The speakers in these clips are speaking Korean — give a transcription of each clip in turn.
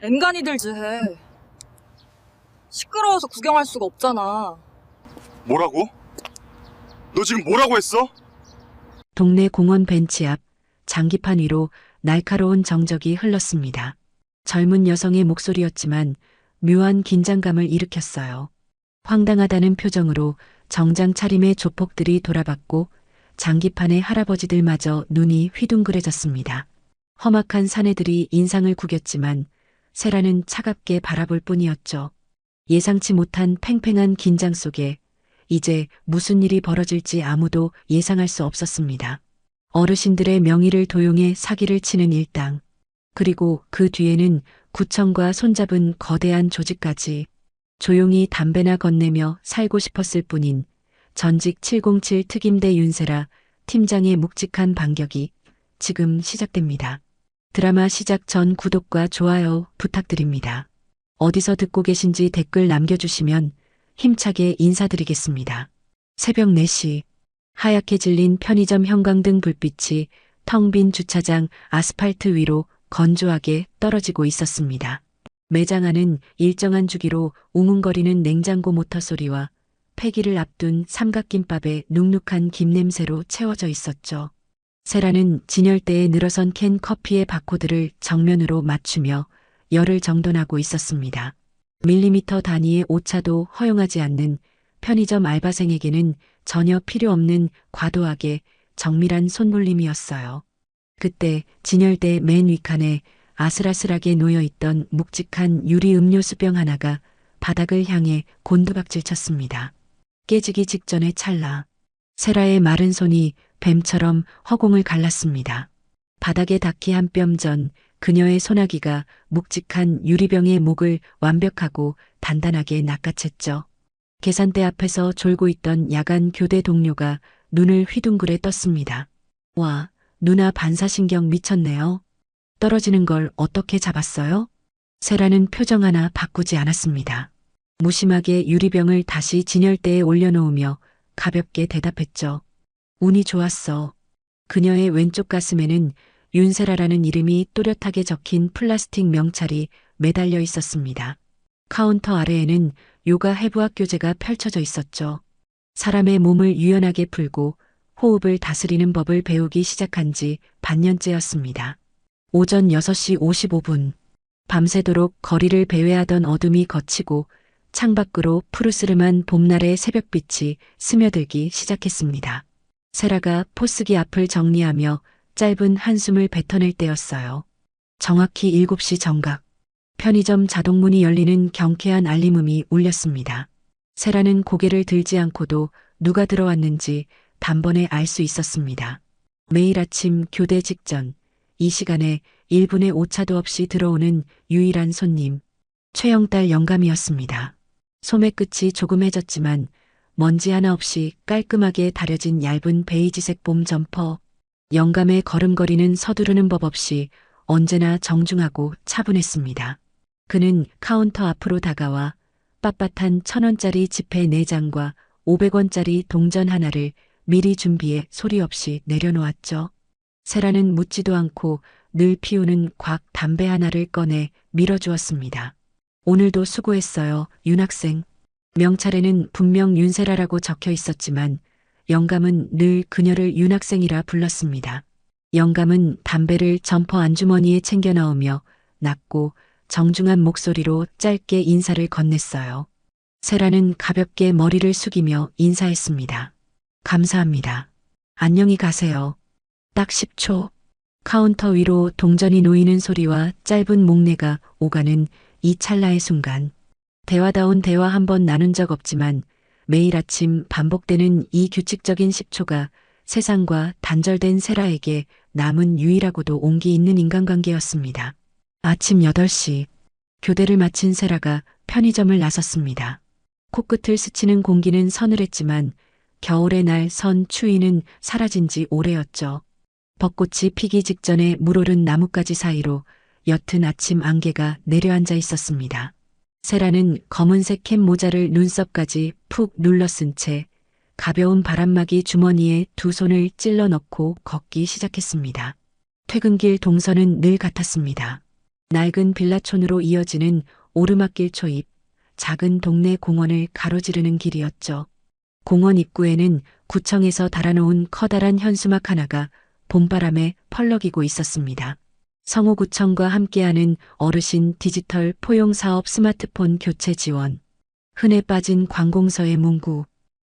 엔간히들 즈해. 시끄러워서 구경할 수가 없잖아. 뭐라고? 너 지금 뭐라고 했어? 동네 공원 벤치 앞 장기판 위로 날카로운 정적이 흘렀습니다. 젊은 여성의 목소리였지만 묘한 긴장감을 일으켰어요. 황당하다는 표정으로 정장 차림의 조폭들이 돌아봤고 장기판의 할아버지들마저 눈이 휘둥그레졌습니다. 험악한 사내들이 인상을 구겼지만 세라는 차갑게 바라볼 뿐이었죠. 예상치 못한 팽팽한 긴장 속에 이제 무슨 일이 벌어질지 아무도 예상할 수 없었습니다. 어르신들의 명의를 도용해 사기를 치는 일당, 그리고 그 뒤에는 구청과 손잡은 거대한 조직까지 조용히 담배나 건네며 살고 싶었을 뿐인 전직 707 특임대 윤세라 팀장의 묵직한 반격이 지금 시작됩니다. 드라마 시작 전 구독과 좋아요 부탁드립니다. 어디서 듣고 계신지 댓글 남겨주시면 힘차게 인사드리겠습니다. 새벽 4시 하얗게 질린 편의점 형광등 불빛이 텅 빈 주차장 아스팔트 위로 건조하게 떨어지고 있었습니다. 매장 안은 일정한 주기로 웅웅거리는 냉장고 모터 소리와 폐기를 앞둔 삼각김밥의 눅눅한 김 냄새로 채워져 있었죠. 세라는 진열대에 늘어선 캔 커피의 바코드를 정면으로 맞추며 열을 정돈하고 있었습니다. 밀리미터 단위의 오차도 허용하지 않는 편의점 알바생에게는 전혀 필요 없는 과도하게 정밀한 손놀림이었어요. 그때 진열대 맨 윗칸에 아슬아슬하게 놓여있던 묵직한 유리 음료수병 하나가 바닥을 향해 곤두박질 쳤습니다. 깨지기 직전의 찰나, 세라의 마른 손이 뱀처럼 허공을 갈랐습니다. 바닥에 닿기 한 뼘 전 그녀의 소나기가 묵직한 유리병의 목을 완벽하고 단단하게 낚아챘죠. 계산대 앞에서 졸고 있던 야간 교대 동료가 눈을 휘둥그레 떴습니다. 와, 누나 반사신경 미쳤네요. 떨어지는 걸 어떻게 잡았어요? 세라는 표정 하나 바꾸지 않았습니다. 무심하게 유리병을 다시 진열대에 올려놓으며 가볍게 대답했죠. 운이 좋았어. 그녀의 왼쪽 가슴에는 윤세라라는 이름이 또렷하게 적힌 플라스틱 명찰이 매달려 있었습니다. 카운터 아래에는 요가 해부학 교재가 펼쳐져 있었죠. 사람의 몸을 유연하게 풀고 호흡을 다스리는 법을 배우기 시작한 지 반년째였습니다. 오전 6시 55분. 밤새도록 거리를 배회하던 어둠이 걷히고 창밖으로 푸르스름한 봄날의 새벽빛이 스며들기 시작했습니다. 세라가 포스기 앞을 정리하며 짧은 한숨을 뱉어낼 때였어요. 정확히 7시 정각. 편의점 자동문이 열리는 경쾌한 알림음이 울렸습니다. 세라는 고개를 들지 않고도 누가 들어왔는지 단번에 알 수 있었습니다. 매일 아침 교대 직전, 이 시간에 1분의 오차도 없이 들어오는 유일한 손님, 최영달 영감이었습니다. 소매 끝이 조금 해졌지만 먼지 하나 없이 깔끔하게 다려진 얇은 베이지색 봄 점퍼, 영감의 걸음걸이는 서두르는 법 없이 언제나 정중하고 차분했습니다. 그는 카운터 앞으로 다가와 빳빳한 1,000원짜리 지폐 4장과 500원짜리 동전 하나를 미리 준비해 소리 없이 내려놓았죠. 세라는 묻지도 않고 늘 피우는 곽 담배 하나를 꺼내 밀어주었습니다. 오늘도 수고했어요, 윤 학생. 명찰에는 분명 윤세라라고 적혀 있었지만 영감은 늘 그녀를 윤 학생이라 불렀습니다. 영감은 담배를 점퍼 안주머니에 챙겨 넣으며 낮고 정중한 목소리로 짧게 인사를 건넸어요. 세라는 가볍게 머리를 숙이며 인사했습니다. 감사합니다. 안녕히 가세요. 딱 10초. 카운터 위로 동전이 놓이는 소리와 짧은 목례가 오가는 이 찰나의 순간. 대화다운 대화 한 번 나눈 적 없지만 매일 아침 반복되는 이 규칙적인 10초가 세상과 단절된 세라에게 남은 유일하고도 온기 있는 인간관계였습니다. 아침 8시, 교대를 마친 세라가 편의점을 나섰습니다. 코끝을 스치는 공기는 서늘했지만 겨울의 날 선 추위는 사라진 지 오래였죠. 벚꽃이 피기 직전에 물오른 나뭇가지 사이로 옅은 아침 안개가 내려앉아 있었습니다. 세라는 검은색 캡 모자를 눈썹까지 푹 눌러 쓴 채 가벼운 바람막이 주머니에 두 손을 찔러 넣고 걷기 시작했습니다. 퇴근길 동선은 늘 같았습니다. 낡은 빌라촌으로 이어지는 오르막길 초입, 작은 동네 공원을 가로지르는 길이었죠. 공원 입구에는 구청에서 달아놓은 커다란 현수막 하나가 봄바람에 펄럭이고 있었습니다. 성호구청과 함께하는 어르신 디지털 포용사업 스마트폰 교체 지원. 흔해 빠진 관공서의 문구.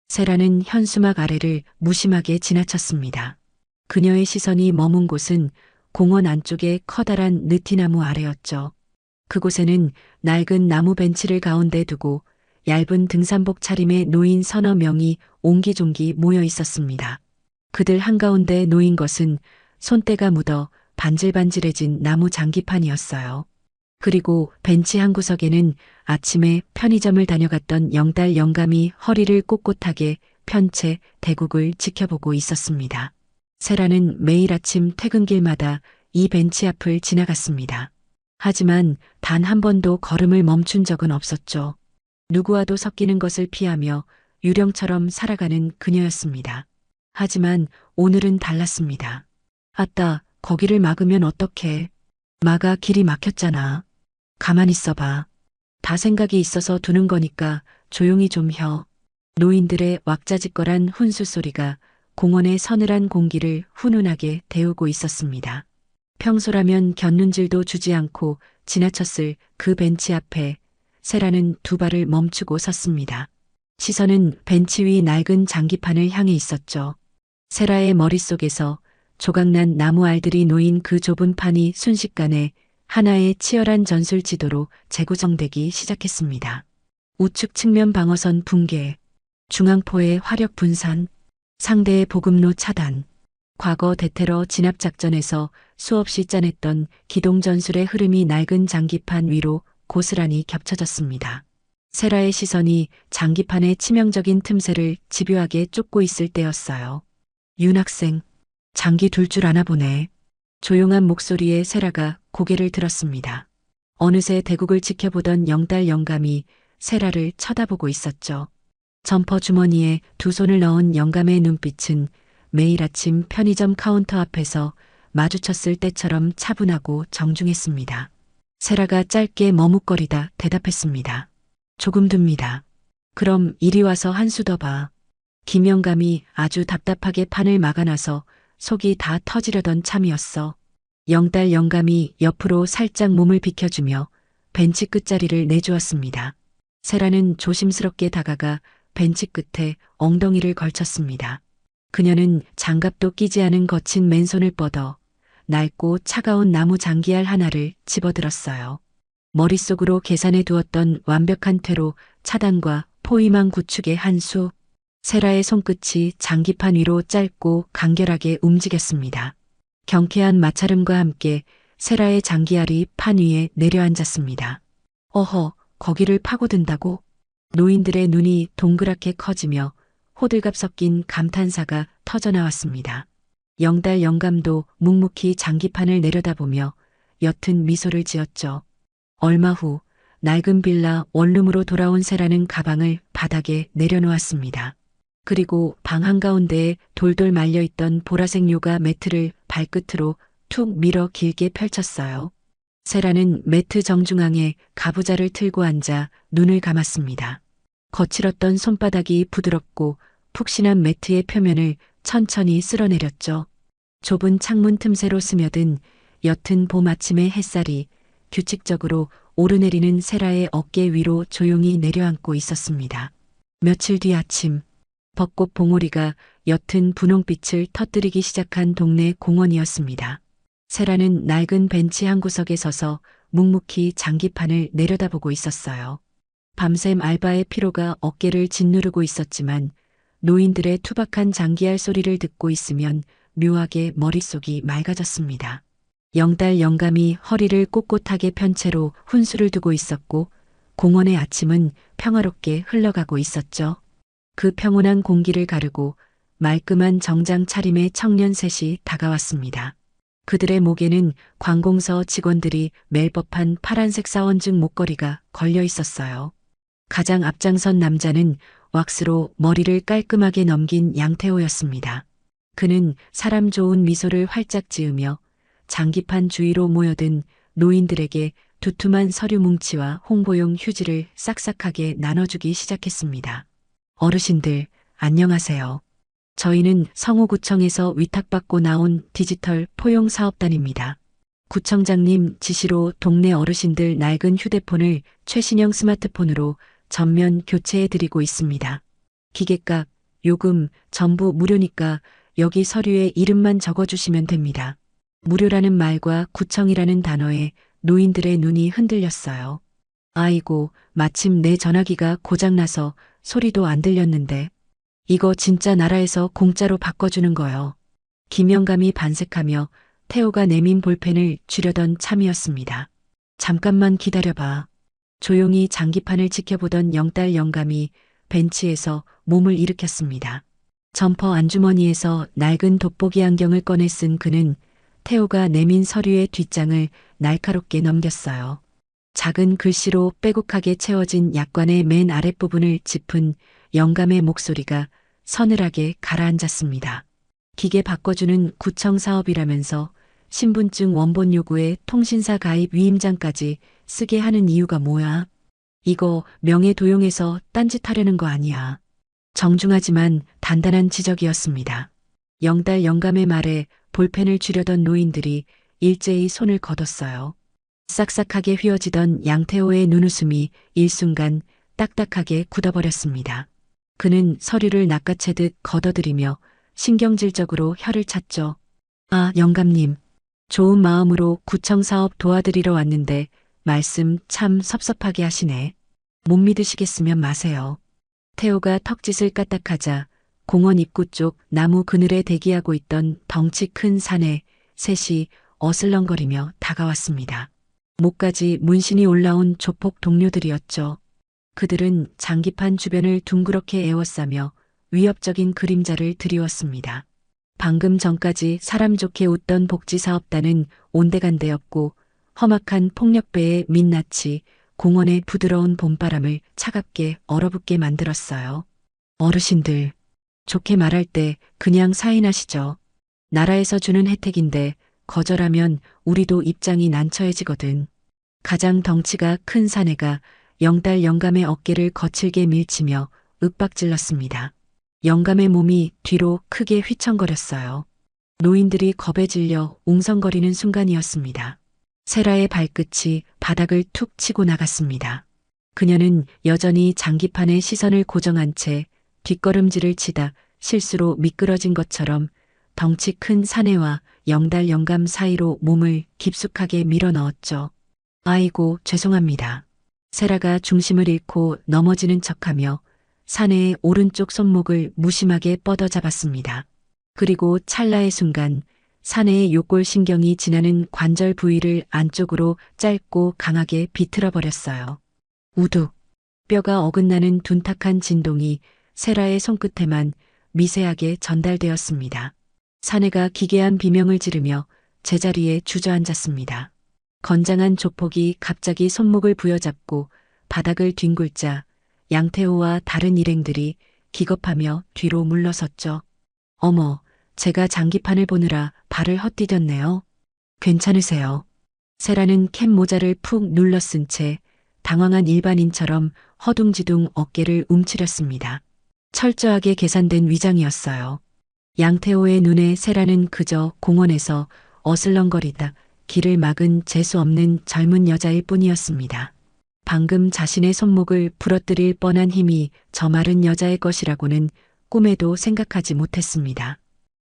세라는 현수막 아래를 무심하게 지나쳤습니다. 그녀의 시선이 머문 곳은 공원 안쪽의 커다란 느티나무 아래였죠. 그곳에는 낡은 나무 벤치를 가운데 두고 얇은 등산복 차림의 노인 서너 명이 옹기종기 모여 있었습니다. 그들 한가운데 놓인 것은 손때가 묻어 반질반질해진 나무 장기판이었어요. 그리고 벤치 한 구석에는 아침에 편의점을 다녀갔던 영달 영감이 허리를 꼿꼿하게 편 채 대국을 지켜보고 있었습니다. 세라는 매일 아침 퇴근길마다 이 벤치 앞을 지나갔습니다. 하지만 단 한 번도 걸음을 멈춘 적은 없었죠. 누구와도 섞이는 것을 피하며 유령처럼 살아가는 그녀였습니다. 하지만 오늘은 달랐습니다. 아따, 거기를 막으면 어떡해. 막아, 길이 막혔잖아. 가만히 있어봐. 다 생각이 있어서 두는 거니까 조용히 좀 혀. 노인들의 왁자지껄한 훈수 소리가 공원의 서늘한 공기를 훈훈하게 데우고 있었습니다. 평소라면 곁눈질도 주지 않고 지나쳤을 그 벤치 앞에 세라는 두 발을 멈추고 섰습니다. 시선은 벤치 위 낡은 장기판을 향해 있었죠. 세라의 머릿속에서 조각난 나무 알들이 놓인 그 좁은 판이 순식간에 하나의 치열한 전술 지도로 재구성되기 시작했습니다. 우측 측면 방어선 붕괴, 중앙포의 화력 분산, 상대의 보급로 차단, 과거 대테러 진압작전에서 수없이 짜냈던 기동전술의 흐름이 낡은 장기판 위로 고스란히 겹쳐졌습니다. 세라의 시선이 장기판의 치명적인 틈새를 집요하게 쫓고 있을 때였어요. 윤 학생, 장기 둘 줄 아나 보네. 조용한 목소리에 세라가 고개를 들었습니다. 어느새 대국을 지켜보던 영달 영감이 세라를 쳐다보고 있었죠. 점퍼 주머니에 두 손을 넣은 영감의 눈빛은 매일 아침 편의점 카운터 앞에서 마주쳤을 때처럼 차분하고 정중했습니다. 세라가 짧게 머뭇거리다 대답했습니다. 조금 듭니다. 그럼 이리 와서 한 수 더 봐. 김영감이 아주 답답하게 판을 막아놔서 속이 다 터지려던 참이었어. 영달 영감이 옆으로 살짝 몸을 비켜주며 벤치 끝자리를 내주었습니다. 세라는 조심스럽게 다가가 벤치 끝에 엉덩이를 걸쳤습니다. 그녀는 장갑도 끼지 않은 거친 맨손을 뻗어 낡고 차가운 나무 장기알 하나를 집어들었어요. 머릿속으로 계산해 두었던 완벽한 퇴로 차단과 포위망 구축의 한 수. 세라의 손끝이 장기판 위로 짧고 간결하게 움직였습니다. 경쾌한 마찰음과 함께 세라의 장기알이 판 위에 내려앉았습니다. 어허, 거기를 파고든다고? 노인들의 눈이 동그랗게 커지며 호들갑 섞인 감탄사가 터져나왔습니다. 영달 영감도 묵묵히 장기판을 내려다보며 옅은 미소를 지었죠. 얼마 후 낡은 빌라 원룸으로 돌아온 세라는 가방을 바닥에 내려놓았습니다. 그리고 방 한가운데에 돌돌 말려있던 보라색 요가 매트를 발끝으로 툭 밀어 길게 펼쳤어요. 세라는 매트 정중앙에 가부좌를 틀고 앉아 눈을 감았습니다. 거칠었던 손바닥이 부드럽고 푹신한 매트의 표면을 천천히 쓸어내렸죠. 좁은 창문 틈새로 스며든 옅은 봄 아침의 햇살이 규칙적으로 오르내리는 세라의 어깨 위로 조용히 내려앉고 있었습니다. 며칠 뒤 아침, 벚꽃 봉오리가 옅은 분홍빛을 터뜨리기 시작한 동네 공원이었습니다. 세라는 낡은 벤치 한 구석에 서서 묵묵히 장기판을 내려다보고 있었어요. 밤샘 알바의 피로가 어깨를 짓누르고 있었지만 노인들의 투박한 장기알 소리를 듣고 있으면 묘하게 머릿속이 맑아졌습니다. 영달 영감이 허리를 꼿꼿하게 편 채로 훈수를 두고 있었고 공원의 아침은 평화롭게 흘러가고 있었죠. 그 평온한 공기를 가르고 말끔한 정장 차림의 청년 셋이 다가왔습니다. 그들의 목에는 관공서 직원들이 멜 법한 파란색 사원증 목걸이가 걸려 있었어요. 가장 앞장선 남자는 왁스로 머리를 깔끔하게 넘긴 양태호였습니다. 그는 사람 좋은 미소를 활짝 지으며 장기판 주위로 모여든 노인들에게 두툼한 서류 뭉치와 홍보용 휴지를 싹싹하게 나눠주기 시작했습니다. 어르신들, 안녕하세요. 저희는 성호구청에서 위탁받고 나온 디지털 포용사업단입니다. 구청장님 지시로 동네 어르신들 낡은 휴대폰을 최신형 스마트폰으로 전면 교체해드리고 있습니다. 기계값, 요금 전부 무료니까 여기 서류에 이름만 적어주시면 됩니다. 무료라는 말과 구청이라는 단어에 노인들의 눈이 흔들렸어요. 아이고, 마침 내 전화기가 고장나서 소리도 안 들렸는데 이거 진짜 나라에서 공짜로 바꿔주는 거요. 김영감이 반색하며 태호가 내민 볼펜을 쥐려던 참이었습니다. 잠깐만 기다려봐. 조용히 장기판을 지켜보던 영딸 영감이 벤치에서 몸을 일으켰습니다. 점퍼 안주머니에서 낡은 돋보기 안경을 꺼내 쓴 그는 태호가 내민 서류의 뒷장을 날카롭게 넘겼어요. 작은 글씨로 빼곡하게 채워진 약관의 맨 아랫부분을 짚은 영감의 목소리가 서늘하게 가라앉았습니다. 기계 바꿔주는 구청 사업이라면서 신분증 원본 요구에 통신사 가입 위임장까지 쓰게 하는 이유가 뭐야? 이거 명예 도용해서 딴짓하려는 거 아니야. 정중하지만 단단한 지적이었습니다. 영달 영감의 말에 볼펜을 쥐려던 노인들이 일제히 손을 거뒀어요. 싹싹하게 휘어지던 양태호의 눈웃음이 일순간 딱딱하게 굳어버렸습니다. 그는 서류를 낚아채듯 걷어들이며 신경질적으로 혀를 찼죠. 아, 영감님. 좋은 마음으로 구청 사업 도와드리러 왔는데 말씀 참 섭섭하게 하시네. 못 믿으시겠으면 마세요. 태호가 턱짓을 까딱하자 공원 입구 쪽 나무 그늘에 대기하고 있던 덩치 큰 사내 셋이 어슬렁거리며 다가왔습니다. 목까지 문신이 올라온 조폭 동료들이었죠. 그들은 장기판 주변을 둥그렇게 에워싸며 위협적인 그림자를 드리웠습니다. 방금 전까지 사람 좋게 웃던 복지사업단은 온데간데였고 험악한 폭력배의 민낯이 공원의 부드러운 봄바람을 차갑게 얼어붙게 만들었어요. 어르신들, 좋게 말할 때 그냥 사인하시죠. 나라에서 주는 혜택인데 거절하면 우리도 입장이 난처해지거든. 가장 덩치가 큰 사내가 영달 영감의 어깨를 거칠게 밀치며 윽박질렀습니다. 영감의 몸이 뒤로 크게 휘청거렸어요. 노인들이 겁에 질려 웅성거리는 순간이었습니다. 세라의 발끝이 바닥을 툭 치고 나갔습니다. 그녀는 여전히 장기판에 시선을 고정한 채 뒷걸음질을 치다 실수로 미끄러진 것처럼 덩치 큰 사내와 영달 영감 사이로 몸을 깊숙하게 밀어 넣었죠. 아이고, 죄송합니다. 세라가 중심을 잃고 넘어지는 척하며 사내의 오른쪽 손목을 무심하게 뻗어 잡았습니다. 그리고 찰나의 순간 사내의 요골신경이 지나는 관절 부위를 안쪽으로 짧고 강하게 비틀어 버렸어요. 우둑, 뼈가 어긋나는 둔탁한 진동이 세라의 손끝에만 미세하게 전달되었습니다. 사내가 기괴한 비명을 지르며 제자리에 주저앉았습니다. 건장한 조폭이 갑자기 손목을 부여잡고 바닥을 뒹굴자 양태호와 다른 일행들이 기겁하며 뒤로 물러섰죠. 어머, 제가 장기판을 보느라 발을 헛디뎠네요. 괜찮으세요? 세라는 캡 모자를 푹 눌러 쓴 채 당황한 일반인처럼 허둥지둥 어깨를 움츠렸습니다. 철저하게 계산된 위장이었어요. 양태호의 눈에 세라는 그저 공원에서 어슬렁거리다 길을 막은 재수 없는 젊은 여자일 뿐이었습니다. 방금 자신의 손목을 부러뜨릴 뻔한 힘이 저 마른 여자의 것이라고는 꿈에도 생각하지 못했습니다.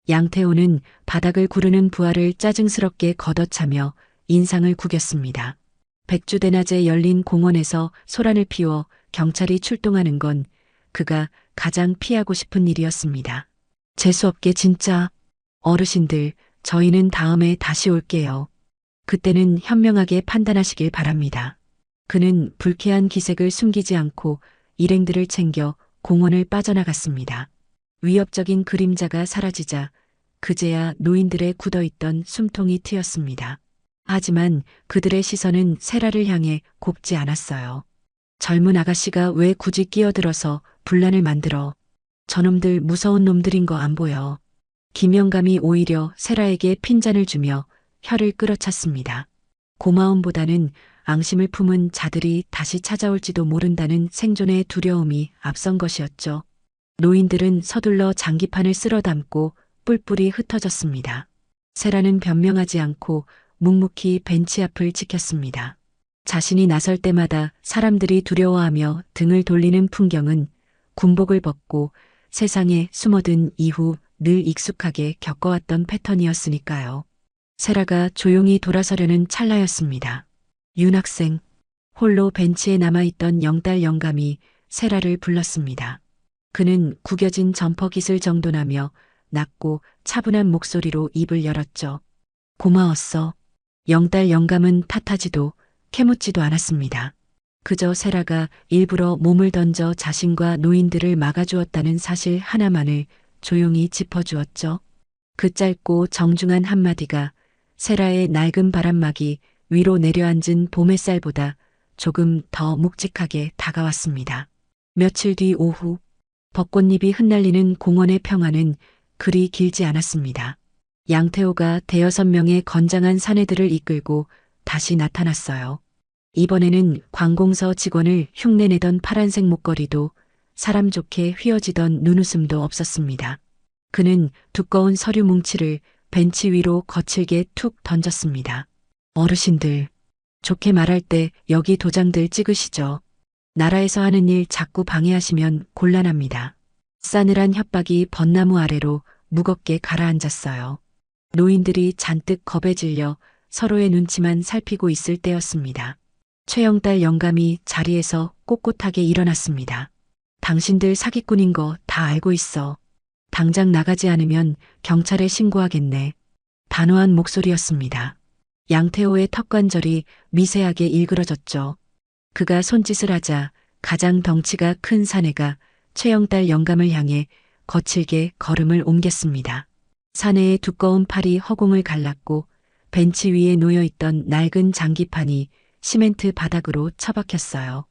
양태호는 바닥을 구르는 부하를 짜증스럽게 걷어차며 인상을 구겼습니다. 백주대낮에 열린 공원에서 소란을 피워 경찰이 출동하는 건 그가 가장 피하고 싶은 일이었습니다. 재수없게 진짜. 어르신들, 저희는 다음에 다시 올게요. 그때는 현명하게 판단하시길 바랍니다. 그는 불쾌한 기색을 숨기지 않고 일행들을 챙겨 공원을 빠져나갔습니다. 위협적인 그림자가 사라지자 그제야 노인들의 굳어있던 숨통이 트였습니다. 하지만 그들의 시선은 세라를 향해 곱지 않았어요. 젊은 아가씨가 왜 굳이 끼어들어서 분란을 만들어. 저놈들 무서운 놈들인 거 안 보여. 김영감이 오히려 세라에게 핀잔을 주며 혀를 끌어찼습니다. 고마움보다는 앙심을 품은 자들이 다시 찾아올지도 모른다는 생존의 두려움이 앞선 것이었죠. 노인들은 서둘러 장기판을 쓸어 담고 뿔뿔이 흩어졌습니다. 세라는 변명하지 않고 묵묵히 벤치 앞을 지켰습니다. 자신이 나설 때마다 사람들이 두려워하며 등을 돌리는 풍경은 군복을 벗고 세상에 숨어든 이후 늘 익숙하게 겪어왔던 패턴이었으니까요. 세라가 조용히 돌아서려는 찰나였습니다. 윤 학생, 홀로 벤치에 남아있던 영딸 영감이 세라를 불렀습니다. 그는 구겨진 점퍼깃을 정돈하며 낮고 차분한 목소리로 입을 열었죠. 고마웠어. 영딸 영감은 탓하지도 캐묻지도 않았습니다. 그저 세라가 일부러 몸을 던져 자신과 노인들을 막아주었다는 사실 하나만을 조용히 짚어주었죠. 그 짧고 정중한 한마디가 세라의 낡은 바람막이 위로 내려앉은 봄 햇살보다 조금 더 묵직하게 다가왔습니다. 며칠 뒤 오후 벚꽃잎이 흩날리는 공원의 평화는 그리 길지 않았습니다. 양태호가 대여섯 명의 건장한 사내들을 이끌고 다시 나타났어요. 이번에는 관공서 직원을 흉내내던 파란색 목걸이도 사람 좋게 휘어지던 눈웃음도 없었습니다. 그는 두꺼운 서류 뭉치를 벤치 위로 거칠게 툭 던졌습니다. 어르신들, 좋게 말할 때 여기 도장들 찍으시죠. 나라에서 하는 일 자꾸 방해하시면 곤란합니다. 싸늘한 협박이 벚나무 아래로 무겁게 가라앉았어요. 노인들이 잔뜩 겁에 질려 서로의 눈치만 살피고 있을 때였습니다. 최영딸 영감이 자리에서 꼿꼿하게 일어났습니다. 당신들 사기꾼인 거 다 알고 있어. 당장 나가지 않으면 경찰에 신고하겠네. 단호한 목소리였습니다. 양태호의 턱관절이 미세하게 일그러졌죠. 그가 손짓을 하자 가장 덩치가 큰 사내가 최영딸 영감을 향해 거칠게 걸음을 옮겼습니다. 사내의 두꺼운 팔이 허공을 갈랐고 벤치 위에 놓여있던 낡은 장기판이 시멘트 바닥으로 처박혔어요.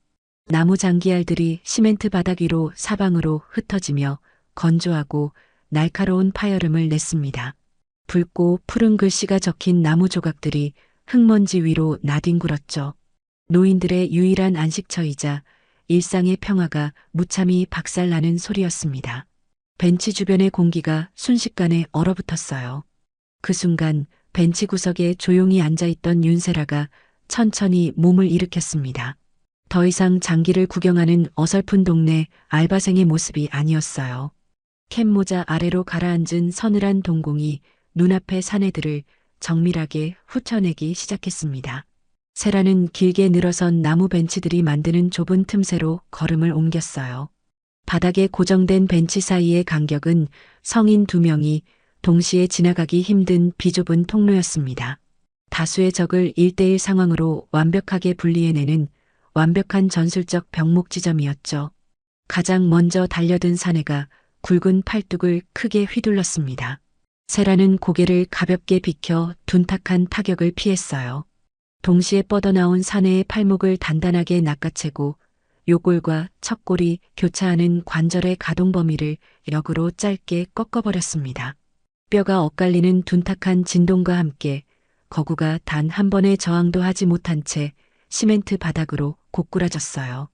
나무 장기알들이 시멘트 바닥 위로 사방으로 흩어지며 건조하고 날카로운 파열음을 냈습니다. 붉고 푸른 글씨가 적힌 나무 조각들이 흙먼지 위로 나뒹굴었죠. 노인들의 유일한 안식처이자 일상의 평화가 무참히 박살나는 소리였습니다. 벤치 주변의 공기가 순식간에 얼어붙었어요. 그 순간 벤치 구석에 조용히 앉아있던 윤세라가 천천히 몸을 일으켰습니다. 더 이상 장기를 구경하는 어설픈 동네 알바생의 모습이 아니었어요. 캡모자 아래로 가라앉은 서늘한 동공이 눈앞의 사내들을 정밀하게 훑어내기 시작했습니다. 세라는 길게 늘어선 나무 벤치들이 만드는 좁은 틈새로 걸음을 옮겼어요. 바닥에 고정된 벤치 사이의 간격은 성인 2명이 동시에 지나가기 힘든 비좁은 통로였습니다. 다수의 적을 1대1 상황으로 완벽하게 분리해내는 완벽한 전술적 병목 지점이었죠. 가장 먼저 달려든 사내가 굵은 팔뚝을 크게 휘둘렀습니다. 세라는 고개를 가볍게 비켜 둔탁한 타격을 피했어요. 동시에 뻗어나온 사내의 팔목을 단단하게 낚아채고 요골과 척골이 교차하는 관절의 가동 범위를 역으로 짧게 꺾어버렸습니다. 뼈가 엇갈리는 둔탁한 진동과 함께 거구가 단 한 번의 저항도 하지 못한 채 시멘트 바닥으로 고꾸라졌어요.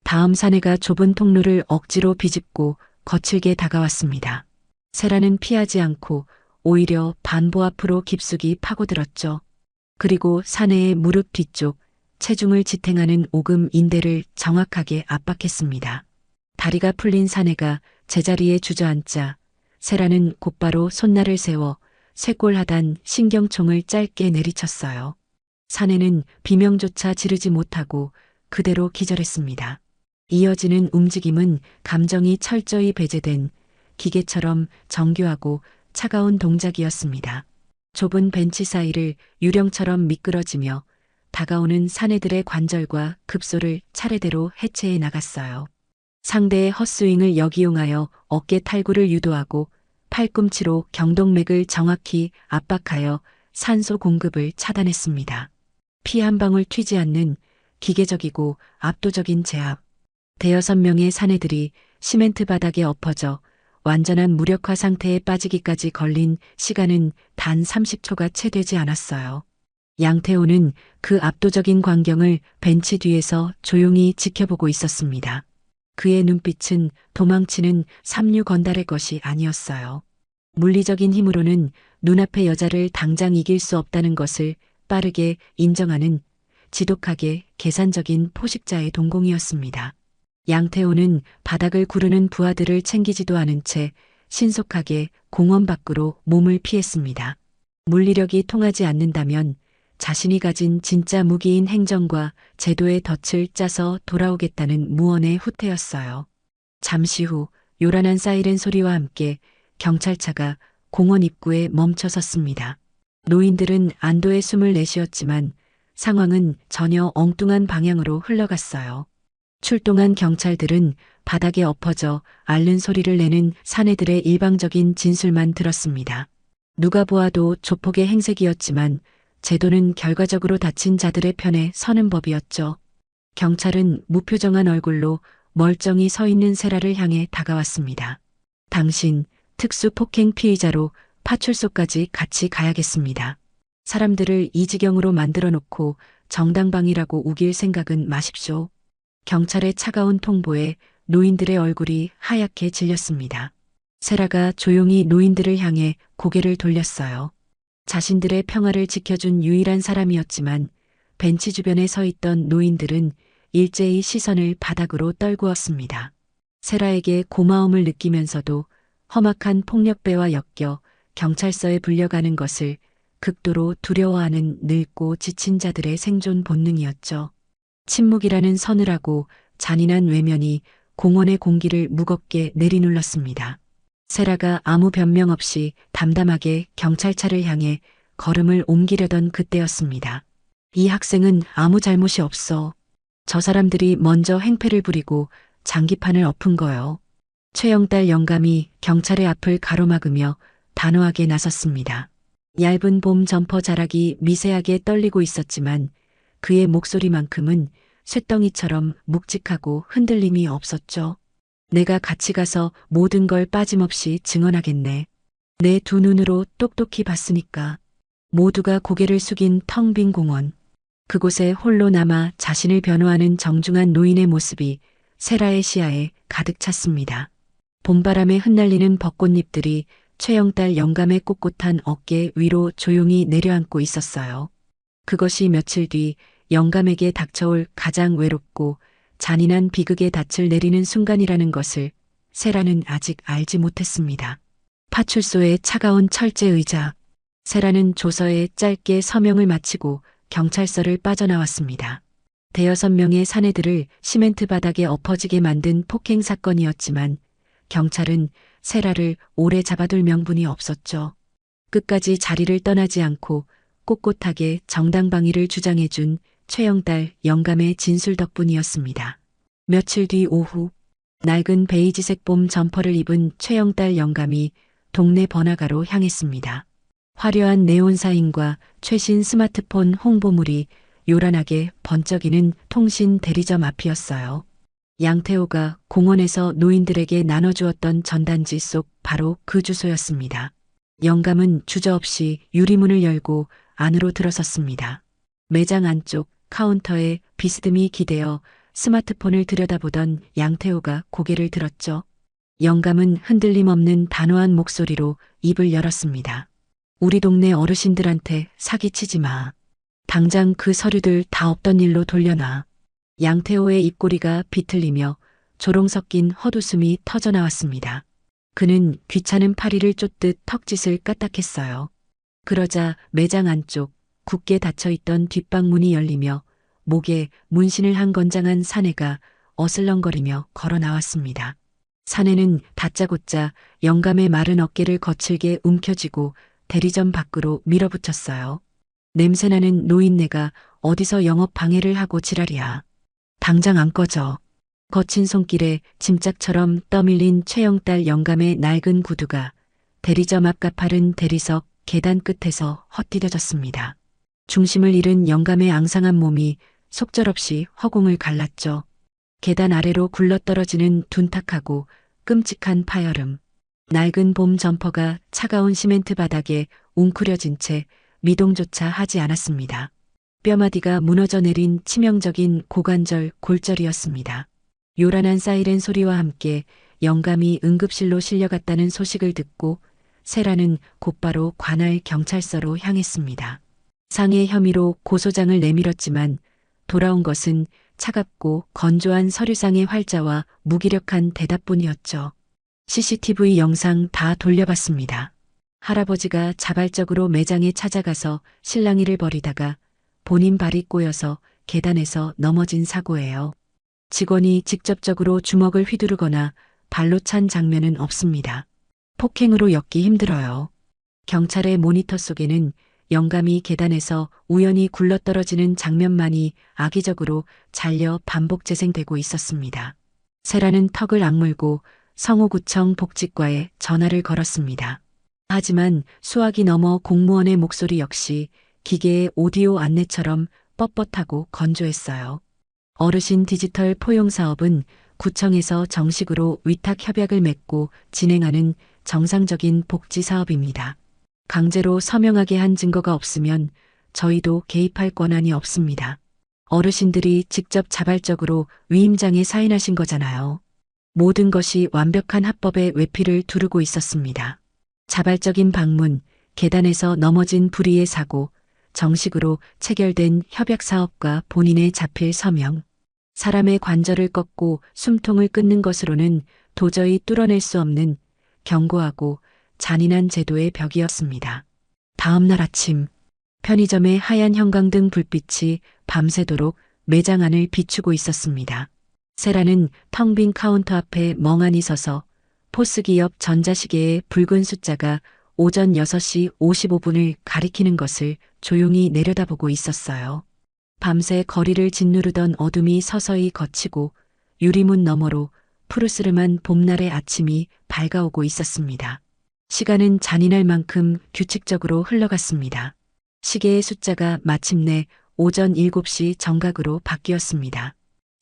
다음 사내가 좁은 통로를 억지로 비집고 거칠게 다가왔습니다. 세라는 피하지 않고 오히려 반보 앞으로 깊숙이 파고들었죠. 그리고 사내의 무릎 뒤쪽 체중을 지탱하는 오금 인대를 정확하게 압박했습니다. 다리가 풀린 사내가 제자리에 주저앉자 세라는 곧바로 손날을 세워 쇄골하단 신경총을 짧게 내리쳤어요. 사내는 비명조차 지르지 못하고 그대로 기절했습니다. 이어지는 움직임은 감정이 철저히 배제된 기계처럼 정교하고 차가운 동작이었습니다. 좁은 벤치 사이를 유령처럼 미끄러지며 다가오는 사내들의 관절과 급소를 차례대로 해체해 나갔어요. 상대의 헛스윙을 역이용하여 어깨 탈구를 유도하고 팔꿈치로 경동맥을 정확히 압박하여 산소 공급을 차단했습니다. 피 한 방울 튀지 않는 기계적이고 압도적인 제압. 대여섯 명의 사내들이 시멘트 바닥에 엎어져 완전한 무력화 상태에 빠지기까지 걸린 시간은 단 30초가 채 되지 않았어요. 양태호는 그 압도적인 광경을 벤치 뒤에서 조용히 지켜보고 있었습니다. 그의 눈빛은 도망치는 삼류 건달의 것이 아니었어요. 물리적인 힘으로는 눈앞의 여자를 당장 이길 수 없다는 것을 빠르게 인정하는 지독하게 계산적인 포식자의 동공이었습니다. 양태호는 바닥을 구르는 부하들을 챙기지도 않은 채 신속하게 공원 밖으로 몸을 피했습니다. 물리력이 통하지 않는다면 자신이 가진 진짜 무기인 행정과 제도의 덫을 짜서 돌아오겠다는 무언의 후퇴였어요. 잠시 후 요란한 사이렌 소리와 함께 경찰차가 공원 입구에 멈춰 섰습니다. 노인들은 안도의 숨을 내쉬었지만 상황은 전혀 엉뚱한 방향으로 흘러갔어요. 출동한 경찰들은 바닥에 엎어져 앓는 소리를 내는 사내들의 일방적인 진술만 들었습니다. 누가 보아도 조폭의 행색이었지만 제도는 결과적으로 다친 자들의 편에 서는 법이었죠. 경찰은 무표정한 얼굴로 멀쩡히 서 있는 세라를 향해 다가왔습니다. 당신 특수 폭행 피의자로 파출소까지 같이 가야겠습니다. 사람들을 이 지경으로 만들어 놓고 정당방위라고 우길 생각은 마십시오. 경찰의 차가운 통보에 노인들의 얼굴이 하얗게 질렸습니다. 세라가 조용히 노인들을 향해 고개를 돌렸어요. 자신들의 평화를 지켜준 유일한 사람이었지만 벤치 주변에 서 있던 노인들은 일제히 시선을 바닥으로 떨구었습니다. 세라에게 고마움을 느끼면서도 험악한 폭력배와 엮여 경찰서에 불려가는 것을 극도로 두려워하는 늙고 지친 자들의 생존 본능이었죠. 침묵이라는 서늘하고 잔인한 외면이 공원의 공기를 무겁게 내리눌렀습니다. 세라가 아무 변명 없이 담담하게 경찰차를 향해 걸음을 옮기려던 그때였습니다. 이 학생은 아무 잘못이 없어. 저 사람들이 먼저 행패를 부리고 장기판을 엎은 거요. 최영달 영감이 경찰의 앞을 가로막으며 단호하게 나섰습니다. 얇은 봄 점퍼 자락이 미세하게 떨리고 있었지만 그의 목소리만큼은 쇳덩이처럼 묵직하고 흔들림이 없었죠. 내가 같이 가서 모든 걸 빠짐없이 증언하겠네. 내 두 눈으로 똑똑히 봤으니까. 모두가 고개를 숙인 텅 빈 공원. 그곳에 홀로 남아 자신을 변호하는 정중한 노인의 모습이 세라의 시야에 가득 찼습니다. 봄바람에 흩날리는 벚꽃잎들이 최영달 영감의 꼿꼿한 어깨 위로 조용히 내려앉고 있었어요. 그것이 며칠 뒤 영감에게 닥쳐올 가장 외롭고 잔인한 비극의 닻을 내리는 순간이라는 것을 세라는 아직 알지 못했습니다. 파출소의 차가운 철제 의자. 세라는 조서에 짧게 서명을 마치고 경찰서를 빠져나왔습니다. 대여섯 명의 사내들을 시멘트 바닥에 엎어지게 만든 폭행 사건이었지만 경찰은 세라를 오래 잡아둘 명분이 없었죠. 끝까지 자리를 떠나지 않고 꼿꼿하게 정당방위를 주장해준 최영달 영감의 진술 덕분이었습니다. 며칠 뒤 오후 낡은 베이지색 봄 점퍼를 입은 최영달 영감이 동네 번화가로 향했습니다. 화려한 네온 사인과 최신 스마트폰 홍보물이 요란하게 번쩍이는 통신 대리점 앞이었어요. 양태호가 공원에서 노인들에게 나눠주었던 전단지 속 바로 그 주소였습니다. 영감은 주저없이 유리문을 열고 안으로 들어섰습니다. 매장 안쪽 카운터에 비스듬히 기대어 스마트폰을 들여다보던 양태호가 고개를 들었죠. 영감은 흔들림 없는 단호한 목소리로 입을 열었습니다. 우리 동네 어르신들한테 사기치지 마. 당장 그 서류들 다 없던 일로 돌려놔. 양태호의 입꼬리가 비틀리며 조롱 섞인 헛웃음이 터져나왔습니다. 그는 귀찮은 파리를 쫓듯 턱짓을 까딱했어요. 그러자 매장 안쪽 굳게 닫혀있던 뒷방문이 열리며 목에 문신을 한 건장한 사내가 어슬렁거리며 걸어 나왔습니다. 사내는 다짜고짜 영감의 마른 어깨를 거칠게 움켜쥐고 대리점 밖으로 밀어붙였어요. 냄새나는 노인네가 어디서 영업 방해를 하고 지랄이야. 당장 안 꺼져. 거친 손길에 짐짝처럼 떠밀린 최영달 영감의 낡은 구두가 대리점 앞 가파른 대리석 계단 끝에서 헛디뎌졌습니다. 중심을 잃은 영감의 앙상한 몸이 속절없이 허공을 갈랐죠. 계단 아래로 굴러떨어지는 둔탁하고 끔찍한 파열음. 낡은 봄 점퍼가 차가운 시멘트 바닥에 웅크려진 채 미동조차 하지 않았습니다. 뼈마디가 무너져 내린 치명적인 고관절 골절이었습니다. 요란한 사이렌 소리와 함께 영감이 응급실로 실려갔다는 소식을 듣고 세라는 곧바로 관할 경찰서로 향했습니다. 상해 혐의로 고소장을 내밀었지만 돌아온 것은 차갑고 건조한 서류상의 활자와 무기력한 대답뿐이었죠. CCTV 영상 다 돌려봤습니다. 할아버지가 자발적으로 매장에 찾아가서 실랑이를 벌이다가 본인 발이 꼬여서 계단에서 넘어진 사고예요. 직원이 직접적으로 주먹을 휘두르거나 발로 찬 장면은 없습니다. 폭행으로 엮기 힘들어요. 경찰의 모니터 속에는 영감이 계단에서 우연히 굴러떨어지는 장면만이 악의적으로 잘려 반복 재생되고 있었습니다. 세라는 턱을 악물고 성호구청 복지과에 전화를 걸었습니다. 하지만 수화기 너머 공무원의 목소리 역시 기계의 오디오 안내처럼 뻣뻣하고 건조했어요. 어르신 디지털 포용 사업은 구청에서 정식으로 위탁 협약을 맺고 진행하는 정상적인 복지 사업입니다. 강제로 서명하게 한 증거가 없으면 저희도 개입할 권한이 없습니다. 어르신들이 직접 자발적으로 위임장에 사인하신 거잖아요. 모든 것이 완벽한 합법의 외피를 두르고 있었습니다. 자발적인 방문, 계단에서 넘어진 불의의 사고, 정식으로 체결된 협약 사업과 본인의 자필 서명. 사람의 관절을 꺾고 숨통을 끊는 것으로는 도저히 뚫어낼 수 없는 견고하고 잔인한 제도의 벽이었습니다. 다음 날 아침, 편의점의 하얀 형광등 불빛이 밤새도록 매장 안을 비추고 있었습니다. 세라는 텅 빈 카운터 앞에 멍하니 서서 포스기 옆 전자시계의 붉은 숫자가 오전 6시 55분을 가리키는 것을 조용히 내려다보고 있었어요. 밤새 거리를 짓누르던 어둠이 서서히 걷히고 유리문 너머로 푸르스름한 봄날의 아침이 밝아오고 있었습니다. 시간은 잔인할 만큼 규칙적으로 흘러갔습니다. 시계의 숫자가 마침내 오전 7시 정각으로 바뀌었습니다.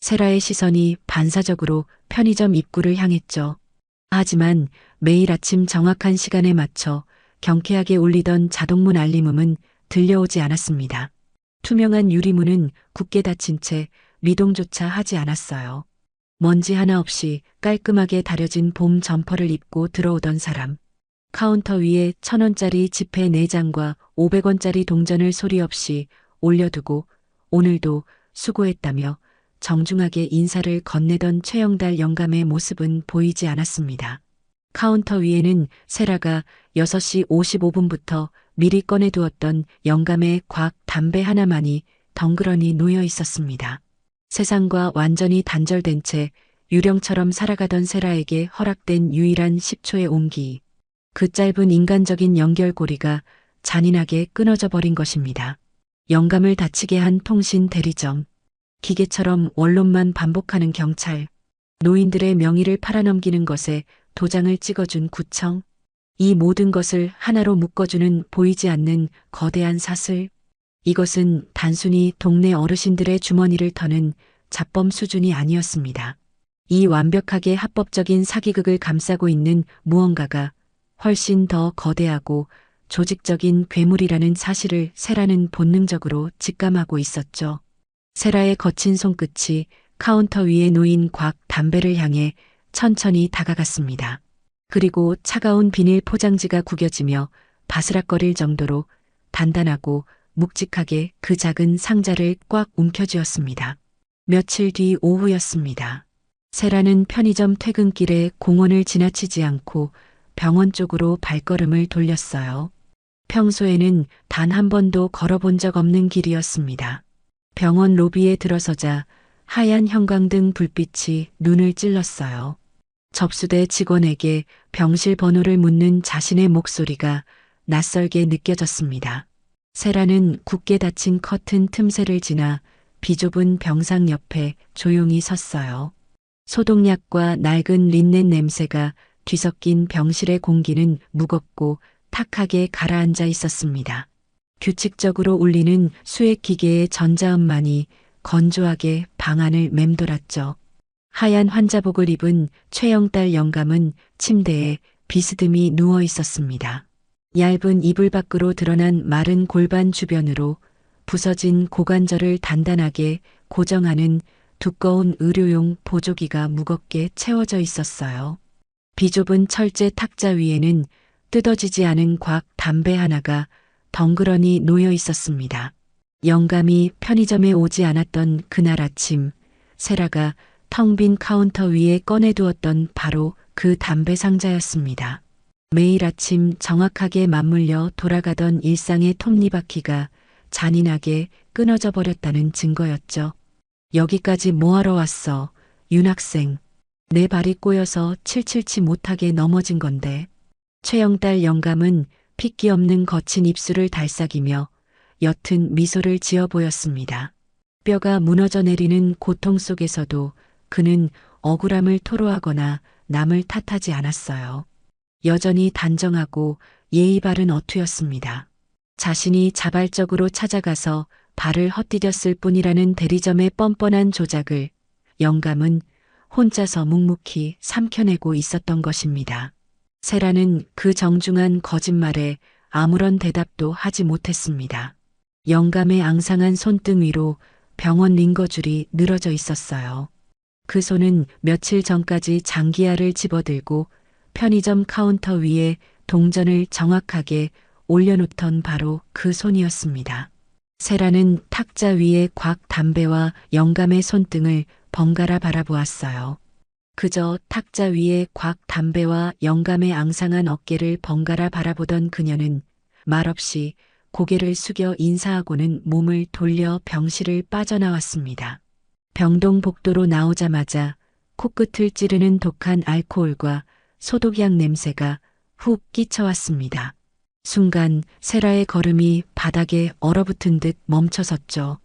세라의 시선이 반사적으로 편의점 입구를 향했죠. 하지만 매일 아침 정확한 시간에 맞춰 경쾌하게 울리던 자동문 알림음은 들려오지 않았습니다. 투명한 유리문은 굳게 닫힌 채 미동조차 하지 않았어요. 먼지 하나 없이 깔끔하게 다려진 봄 점퍼를 입고 들어오던 사람. 카운터 위에 1,000원짜리 지폐 4장과 500원짜리 동전을 소리 없이 올려두고 오늘도 수고했다며 정중하게 인사를 건네던 최영달 영감의 모습은 보이지 않았습니다. 카운터 위에는 세라가 6시 55분부터 미리 꺼내두었던 영감의 곽 담배 하나만이 덩그러니 놓여 있었습니다. 세상과 완전히 단절된 채 유령처럼 살아가던 세라에게 허락된 유일한 10초의 온기. 그 짧은 인간적인 연결고리가 잔인하게 끊어져 버린 것입니다. 영감을 다치게 한 통신 대리점. 기계처럼 원론만 반복하는 경찰. 노인들의 명의를 팔아넘기는 것에 도장을 찍어준 구청. 이 모든 것을 하나로 묶어주는 보이지 않는 거대한 사슬. 이것은 단순히 동네 어르신들의 주머니를 터는 잡범 수준이 아니었습니다. 이 완벽하게 합법적인 사기극을 감싸고 있는 무언가가 훨씬 더 거대하고 조직적인 괴물이라는 사실을 세라는 본능적으로 직감하고 있었죠. 세라의 거친 손끝이 카운터 위에 놓인 곽 담배를 향해 천천히 다가갔습니다. 그리고 차가운 비닐 포장지가 구겨지며 바스락거릴 정도로 단단하고 묵직하게 그 작은 상자를 꽉 움켜쥐었습니다. 며칠 뒤 오후였습니다. 세라는 편의점 퇴근길에 공원을 지나치지 않고 병원 쪽으로 발걸음을 돌렸어요. 평소에는 단 한 번도 걸어본 적 없는 길이었습니다. 병원 로비에 들어서자 하얀 형광등 불빛이 눈을 찔렀어요. 접수대 직원에게 병실 번호를 묻는 자신의 목소리가 낯설게 느껴졌습니다. 세라는 굳게 닫힌 커튼 틈새를 지나 비좁은 병상 옆에 조용히 섰어요. 소독약과 낡은 린넨 냄새가 뒤섞인 병실의 공기는 무겁고 탁하게 가라앉아 있었습니다. 규칙적으로 울리는 수액 기계의 전자음만이 건조하게 방 안을 맴돌았죠. 하얀 환자복을 입은 최영달 영감은 침대에 비스듬히 누워 있었습니다. 얇은 이불 밖으로 드러난 마른 골반 주변으로 부서진 고관절을 단단하게 고정하는 두꺼운 의료용 보조기가 무겁게 채워져 있었어요. 비좁은 철제 탁자 위에는 뜯어지지 않은 곽 담배 하나가 덩그러니 놓여 있었습니다. 영감이 편의점에 오지 않았던 그날 아침, 세라가 텅 빈 카운터 위에 꺼내두었던 바로 그 담배 상자였습니다. 매일 아침 정확하게 맞물려 돌아가던 일상의 톱니바퀴가 잔인하게 끊어져 버렸다는 증거였죠. 여기까지 뭐하러 왔어, 윤 학생. 내 발이 꼬여서 칠칠치 못하게 넘어진 건데. 최영달 영감은 핏기 없는 거친 입술을 달싹이며 옅은 미소를 지어 보였습니다. 뼈가 무너져 내리는 고통 속에서도 그는 억울함을 토로하거나 남을 탓하지 않았어요. 여전히 단정하고 예의 바른 어투였습니다. 자신이 자발적으로 찾아가서 발을 헛디뎠을 뿐이라는 대리점의 뻔뻔한 조작을 영감은 혼자서 묵묵히 삼켜내고 있었던 것입니다. 세라는 그 정중한 거짓말에 아무런 대답도 하지 못했습니다. 영감의 앙상한 손등 위로 병원 링거줄이 늘어져 있었어요. 그 손은 며칠 전까지 장기야를 집어들고 편의점 카운터 위에 동전을 정확하게 올려놓던 바로 그 손이었습니다. 세라는 탁자 위에 곽 담배와 영감의 손등을 번갈아 바라보았어요. 그저 탁자 위에 곽 담배와 영감의 앙상한 어깨를 번갈아 바라보던 그녀는 말없이 고개를 숙여 인사하고는 몸을 돌려 병실을 빠져나왔습니다. 병동 복도로 나오자마자 코끝을 찌르는 독한 알코올과 소독약 냄새가 훅 끼쳐왔습니다. 순간 세라의 걸음이 바닥에 얼어붙은 듯 멈춰섰죠.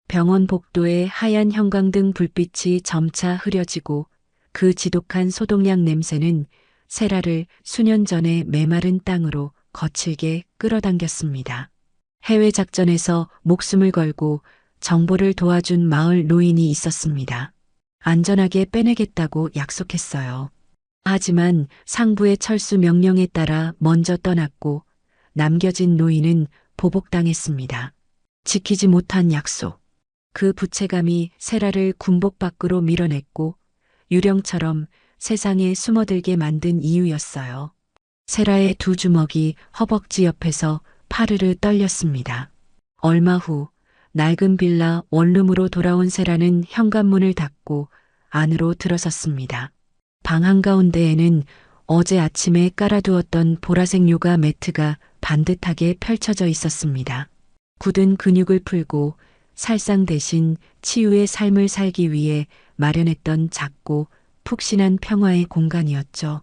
병원 복도에 하얀 형광등 불빛이 점차 흐려지고 그 지독한 소독약 냄새는 세라를 수년 전의 메마른 땅으로 거칠게 끌어당겼습니다. 해외 작전에서 목숨을 걸고 정보를 도와준 마을 노인이 있었습니다. 안전하게 빼내겠다고 약속했어요. 하지만 상부의 철수 명령에 따라 먼저 떠났고 남겨진 노인은 보복당했습니다. 지키지 못한 약속. 그 부채감이 세라를 군복 밖으로 밀어냈고 유령처럼 세상에 숨어들게 만든 이유였어요. 세라의 두 주먹이 허벅지 옆에서 파르르 떨렸습니다. 얼마 후 낡은 빌라 원룸으로 돌아온 세라는 현관문을 닫고 안으로 들어섰습니다. 방 한가운데에는 어제 아침에 깔아두었던 보라색 요가 매트가 반듯하게 펼쳐져 있었습니다. 굳은 근육을 풀고 살상 대신 치유의 삶을 살기 위해 마련했던 작고 푹신한 평화의 공간이었죠.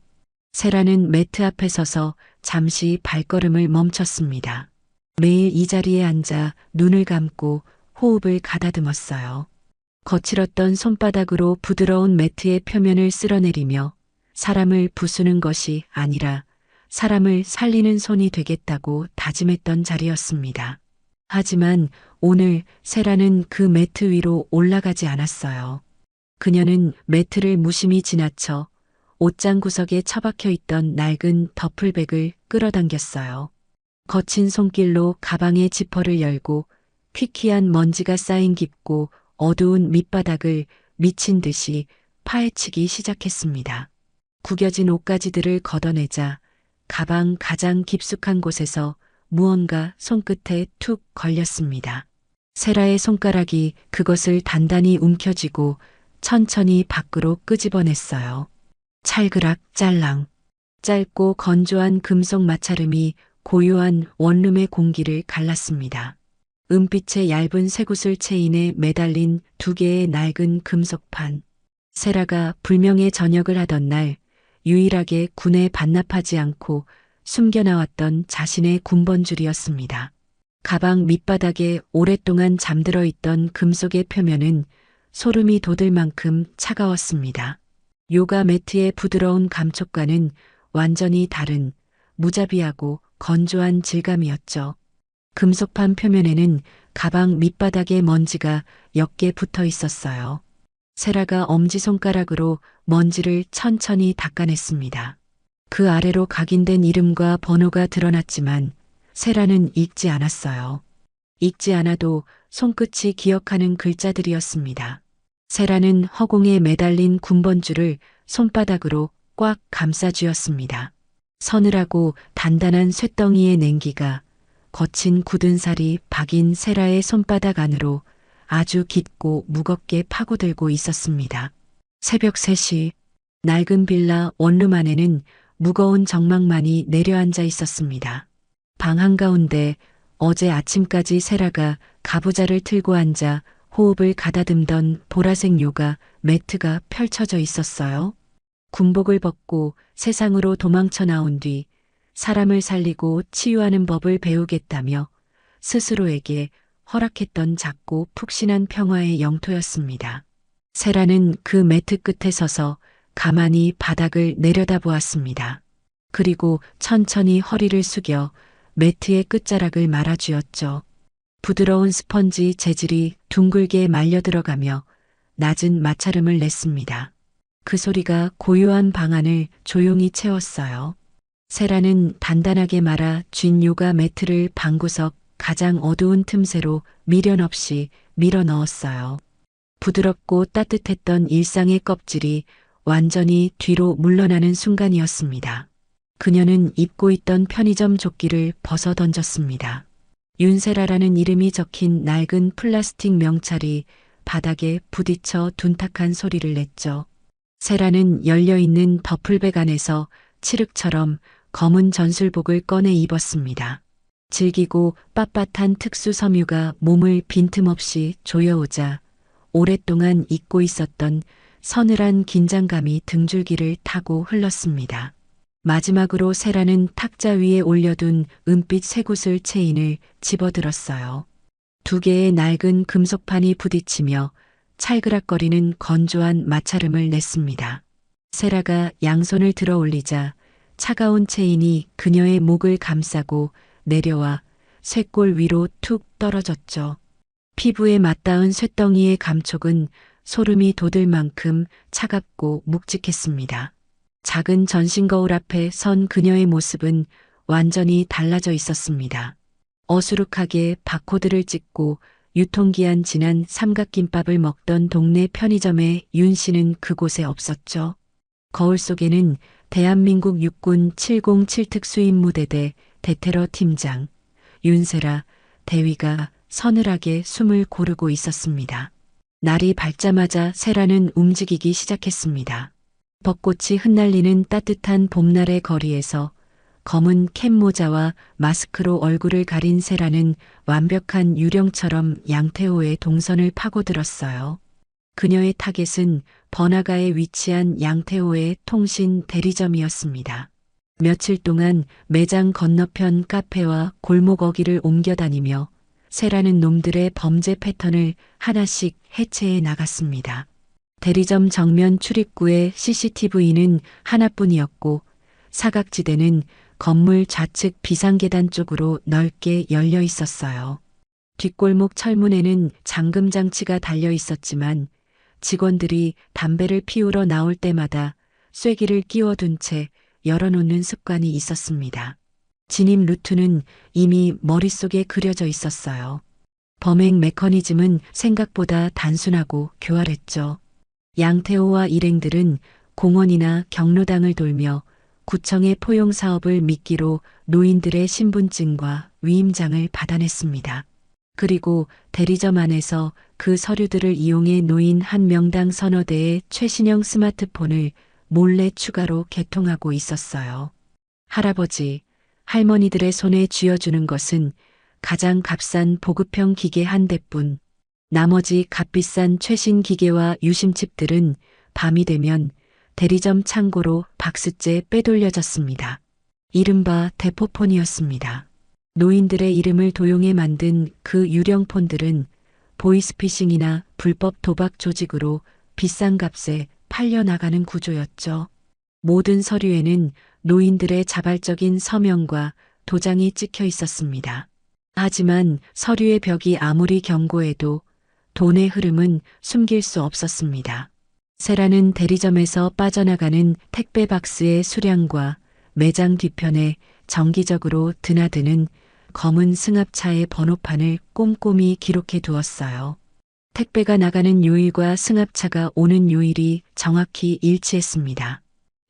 세라는 매트 앞에 서서 잠시 발걸음을 멈췄습니다. 매일 이 자리에 앉아 눈을 감고 호흡을 가다듬었어요. 거칠었던 손바닥으로 부드러운 매트의 표면을 쓸어내리며 사람을 부수는 것이 아니라 사람을 살리는 손이 되겠다고 다짐했던 자리였습니다. 하지만 오늘 세라는 그 매트 위로 올라가지 않았어요. 그녀는 매트를 무심히 지나쳐 옷장 구석에 처박혀 있던 낡은 더플백을 끌어당겼어요. 거친 손길로 가방의 지퍼를 열고 퀴퀴한 먼지가 쌓인 깊고 어두운 밑바닥을 미친 듯이 파헤치기 시작했습니다. 구겨진 옷가지들을 걷어내자 가방 가장 깊숙한 곳에서 무언가 손끝에 툭 걸렸습니다. 세라의 손가락이 그것을 단단히 움켜쥐고 천천히 밖으로 끄집어냈어요. 찰그락 짤랑. 짧고 건조한 금속 마찰음이 고요한 원룸의 공기를 갈랐습니다. 은빛의 얇은 쇠구슬 체인에 매달린 두 개의 낡은 금속판. 세라가 불명예 전역을 하던 날 유일하게 군에 반납하지 않고 숨겨나왔던 자신의 군번줄이었습니다. 가방 밑바닥에 오랫동안 잠들어 있던 금속의 표면은 소름이 돋을 만큼 차가웠습니다. 요가 매트의 부드러운 감촉과는 완전히 다른 무자비하고 건조한 질감이었죠. 금속판 표면에는 가방 밑바닥에 먼지가 옅게 붙어 있었어요. 세라가 엄지손가락으로 먼지를 천천히 닦아냈습니다. 그 아래로 각인된 이름과 번호가 드러났지만 세라는 읽지 않았어요. 읽지 않아도 손끝이 기억하는 글자들이었습니다. 세라는 허공에 매달린 군번줄을 손바닥으로 꽉 감싸쥐었습니다. 서늘하고 단단한 쇳덩이의 냉기가 거친 굳은 살이 박인 세라의 손바닥 안으로 아주 깊고 무겁게 파고들고 있었습니다. 새벽 3시 낡은 빌라 원룸 안에는 무거운 정막만이 내려앉아 있었습니다. 방 한가운데 어제 아침까지 세라가 가부좌를 틀고 앉아 호흡을 가다듬던 보라색 요가 매트가 펼쳐져 있었어요. 군복을 벗고 세상으로 도망쳐 나온 뒤 사람을 살리고 치유하는 법을 배우겠다며 스스로에게 허락했던 작고 푹신한 평화의 영토였습니다. 세라는 그 매트 끝에 서서 가만히 바닥을 내려다보았습니다. 그리고 천천히 허리를 숙여 매트의 끝자락을 말아쥐었죠. 부드러운 스펀지 재질이 둥글게 말려 들어가며 낮은 마찰음을 냈습니다. 그 소리가 고요한 방안을 조용히 채웠어요. 세라는 단단하게 말아 쥔 요가 매트를 방구석 가장 어두운 틈새로 미련 없이 밀어 넣었어요. 부드럽고 따뜻했던 일상의 껍질이 완전히 뒤로 물러나는 순간이었습니다. 그녀는 입고 있던 편의점 조끼를 벗어 던졌습니다. 윤세라라는 이름이 적힌 낡은 플라스틱 명찰이 바닥에 부딪혀 둔탁한 소리를 냈죠. 세라는 열려있는 더플백 안에서 칠흑처럼 검은 전술복을 꺼내 입었습니다. 질기고 빳빳한 특수 섬유가 몸을 빈틈없이 조여오자 오랫동안 잊고 있었던 서늘한 긴장감이 등줄기를 타고 흘렀습니다. 마지막으로 세라는 탁자 위에 올려둔 은빛 쇠구슬 체인을 집어들었어요. 2개의 낡은 금속판이 부딪히며 찰그락거리는 건조한 마찰음을 냈습니다. 세라가 양손을 들어 올리자 차가운 체인이 그녀의 목을 감싸고 내려와 쇠골 위로 툭 떨어졌죠. 피부에 맞닿은 쇳덩이의 감촉은 소름이 돋을 만큼 차갑고 묵직했습니다. 작은 전신 거울 앞에 선 그녀의 모습은 완전히 달라져 있었습니다. 어수룩하게 바코드를 찍고 유통기한 지난 삼각김밥을 먹던 동네 편의점에 윤 씨는 그곳에 없었죠. 거울 속에는 대한민국 육군 707 특수임무대대 대테러 팀장 윤세라 대위가 서늘하게 숨을 고르고 있었습니다. 날이 밝자마자 세라는 움직이기 시작했습니다. 벚꽃이 흩날리는 따뜻한 봄날의 거리에서 검은 캡모자와 마스크로 얼굴을 가린 세라는 완벽한 유령처럼 양태호의 동선을 파고들었어요. 그녀의 타겟은 번화가에 위치한 양태호의 통신 대리점이었습니다. 며칠 동안 매장 건너편 카페와 골목 어귀를 옮겨다니며 세라는 놈들의 범죄 패턴을 하나씩 해체해 나갔습니다. 대리점 정면 출입구의 CCTV는 하나뿐이었고 사각지대는 건물 좌측 비상계단 쪽으로 넓게 열려 있었어요. 뒷골목 철문에는 잠금 장치가 달려 있었지만 직원들이 담배를 피우러 나올 때마다 쐐기를 끼워둔 채 열어놓는 습관이 있었습니다. 진입 루트는 이미 머릿속에 그려져 있었어요. 범행 메커니즘은 생각보다 단순하고 교활했죠. 양태호와 일행들은 공원이나 경로당을 돌며 구청의 포용 사업을 미끼로 노인들의 신분증과 위임장을 받아냈습니다. 그리고 대리점 안에서 그 서류들을 이용해 노인 한 명당 서너 대의 최신형 스마트폰을 몰래 추가로 개통하고 있었어요. 할아버지, 할머니들의 손에 쥐어주는 것은 가장 값싼 보급형 기계 한 대뿐, 나머지 값비싼 최신 기계와 유심칩들은 밤이 되면 대리점 창고로 박스째 빼돌려졌습니다. 이른바 대포폰이었습니다. 노인들의 이름을 도용해 만든 그 유령폰들은 보이스피싱이나 불법 도박 조직으로 비싼 값에 팔려나가는 구조였죠. 모든 서류에는 노인들의 자발적인 서명과 도장이 찍혀 있었습니다. 하지만 서류의 벽이 아무리 견고해도 돈의 흐름은 숨길 수 없었습니다. 세라는 대리점에서 빠져나가는 택배 박스의 수량과 매장 뒤편에 정기적으로 드나드는 검은 승합차의 번호판을 꼼꼼히 기록해 두었어요. 택배가 나가는 요일과 승합차가 오는 요일이 정확히 일치했습니다.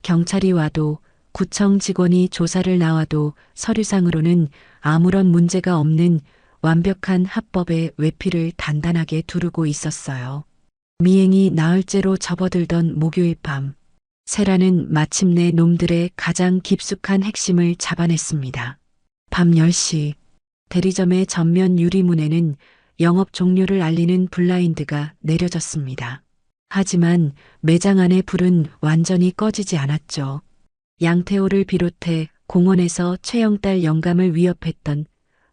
경찰이 와도 구청 직원이 조사를 나와도 서류상으로는 아무런 문제가 없는 완벽한 합법의 외피를 단단하게 두르고 있었어요. 미행이 나흘째로 접어들던 목요일 밤, 세라는 마침내 놈들의 가장 깊숙한 핵심을 잡아냈습니다. 밤 10시, 대리점의 전면 유리문에는 영업 종료를 알리는 블라인드가 내려졌습니다. 하지만 매장 안의 불은 완전히 꺼지지 않았죠. 양태호를 비롯해 공원에서 최영달 영감을 위협했던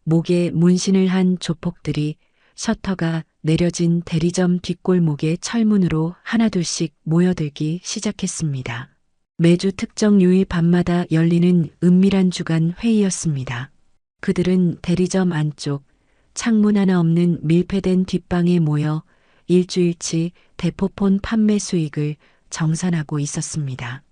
목에 문신을 한 조폭들이 셔터가 내려진 대리점 뒷골목의 철문으로 하나둘씩 모여들기 시작했습니다. 매주 특정 요일 밤마다 열리는 은밀한 주간 회의였습니다. 그들은 대리점 안쪽 창문 하나 없는 밀폐된 뒷방에 모여 일주일치 대포폰 판매 수익을 정산하고 있었습니다.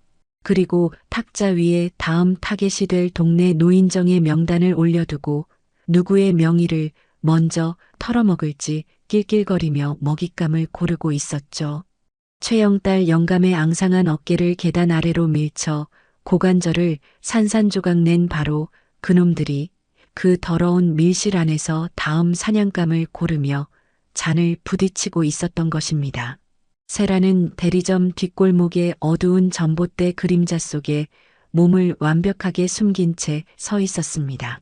그리고 탁자 위에 다음 타겟이 될 동네 노인정의 명단을 올려두고 누구의 명의를 먼저 털어먹을지 낄낄거리며 먹잇감을 고르고 있었죠. 최영달 영감의 앙상한 어깨를 계단 아래로 밀쳐 고관절을 산산조각 낸 바로 그놈들이 그 더러운 밀실 안에서 다음 사냥감을 고르며 잔을 부딪히고 있었던 것입니다. 세라는 대리점 뒷골목의 어두운 전봇대 그림자 속에 몸을 완벽하게 숨긴 채 서 있었습니다.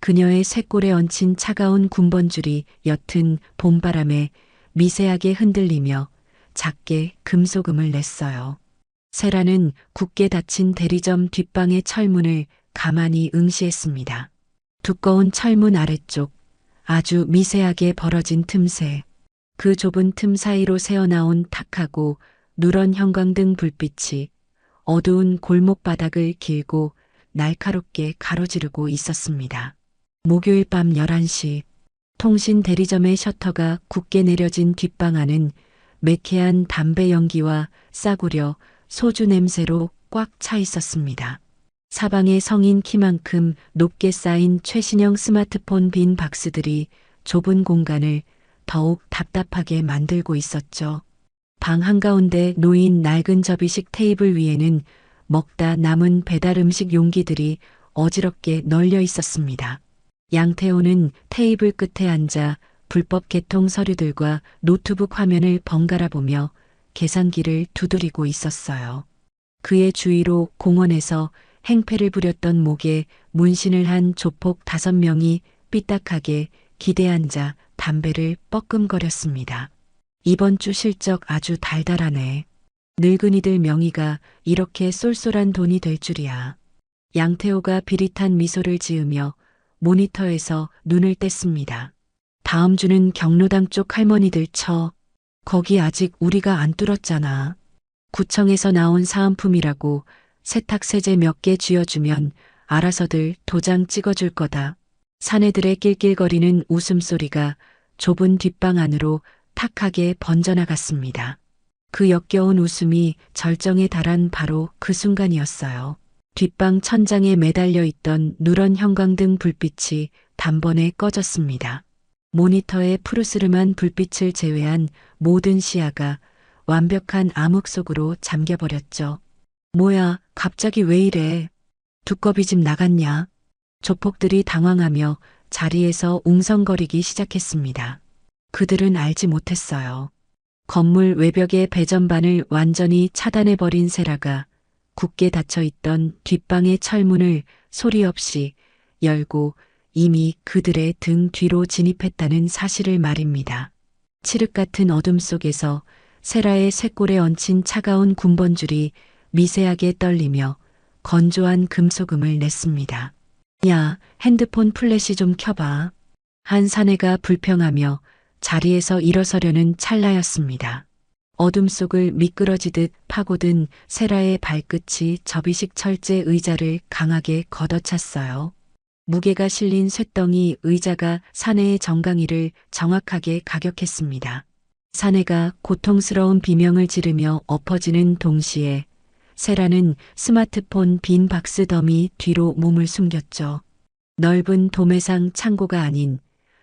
그녀의 쇄골에 얹힌 차가운 군번줄이 옅은 봄바람에 미세하게 흔들리며 작게 금소금을 냈어요. 세라는 굳게 닫힌 대리점 뒷방의 철문을 가만히 응시했습니다. 두꺼운 철문 아래쪽 아주 미세하게 벌어진 틈새, 그 좁은 틈 사이로 새어나온 탁하고 누런 형광등 불빛이 어두운 골목 바닥을 길고 날카롭게 가로지르고 있었습니다. 목요일 밤 11시, 통신 대리점의 셔터가 굳게 내려진 뒷방 안은 매캐한 담배 연기와 싸구려 소주 냄새로 꽉 차 있었습니다. 사방에 성인 키만큼 높게 쌓인 최신형 스마트폰 빈 박스들이 좁은 공간을 더욱 답답하게 만들고 있었죠. 방 한가운데 놓인 낡은 접이식 테이블 위에는 먹다 남은 배달 음식 용기들이 어지럽게 널려 있었습니다. 양태호는 테이블 끝에 앉아 불법 개통 서류들과 노트북 화면을 번갈아 보며 계산기를 두드리고 있었어요. 그의 주위로 공원에서 행패를 부렸던 목에 문신을 한 조폭 5명이 삐딱하게 기대앉아 담배를 뻐끔거렸습니다. 이번 주 실적 아주 달달하네. 늙은이들 명의가 이렇게 쏠쏠한 돈이 될 줄이야. 양태호가 비릿한 미소를 지으며 모니터에서 눈을 뗐습니다. 다음 주는 경로당 쪽 할머니들 쳐. 거기 아직 우리가 안 뚫었잖아. 구청에서 나온 사은품이라고 세탁세제 몇 개 쥐어주면 알아서들 도장 찍어줄 거다. 사내들의 낄낄거리는 웃음소리가 좁은 뒷방 안으로 탁하게 번져나갔습니다. 그 역겨운 웃음이 절정에 달한 바로 그 순간이었어요. 뒷방 천장에 매달려 있던 누런 형광등 불빛이 단번에 꺼졌습니다. 모니터의 푸르스름한 불빛을 제외한 모든 시야가 완벽한 암흑 속으로 잠겨버렸죠. 뭐야, 갑자기 왜 이래? 두꺼비 집 나갔냐? 조폭들이 당황하며 자리에서 웅성거리기 시작했습니다. 그들은 알지 못했어요. 건물 외벽의 배전반을 완전히 차단해버린 세라가 굳게 닫혀있던 뒷방의 철문을 소리 없이 열고 이미 그들의 등 뒤로 진입했다는 사실을 말입니다. 칠흑 같은 어둠 속에서 세라의 쇄골에 얹힌 차가운 군번줄이 미세하게 떨리며 건조한 금소금을 냈습니다. 야, 핸드폰 플래시 좀 켜봐. 한 사내가 불평하며 자리에서 일어서려는 찰나였습니다. 어둠 속을 미끄러지듯 파고든 세라의 발끝이 접이식 철제 의자를 강하게 걷어찼어요. 무게가 실린 쇳덩이 의자가 사내의 정강이를 정확하게 가격했습니다. 사내가 고통스러운 비명을 지르며 엎어지는 동시에 세라는 스마트폰 빈 박스 더미 뒤로 몸을 숨겼죠. 넓은 도매상 창고가 아닌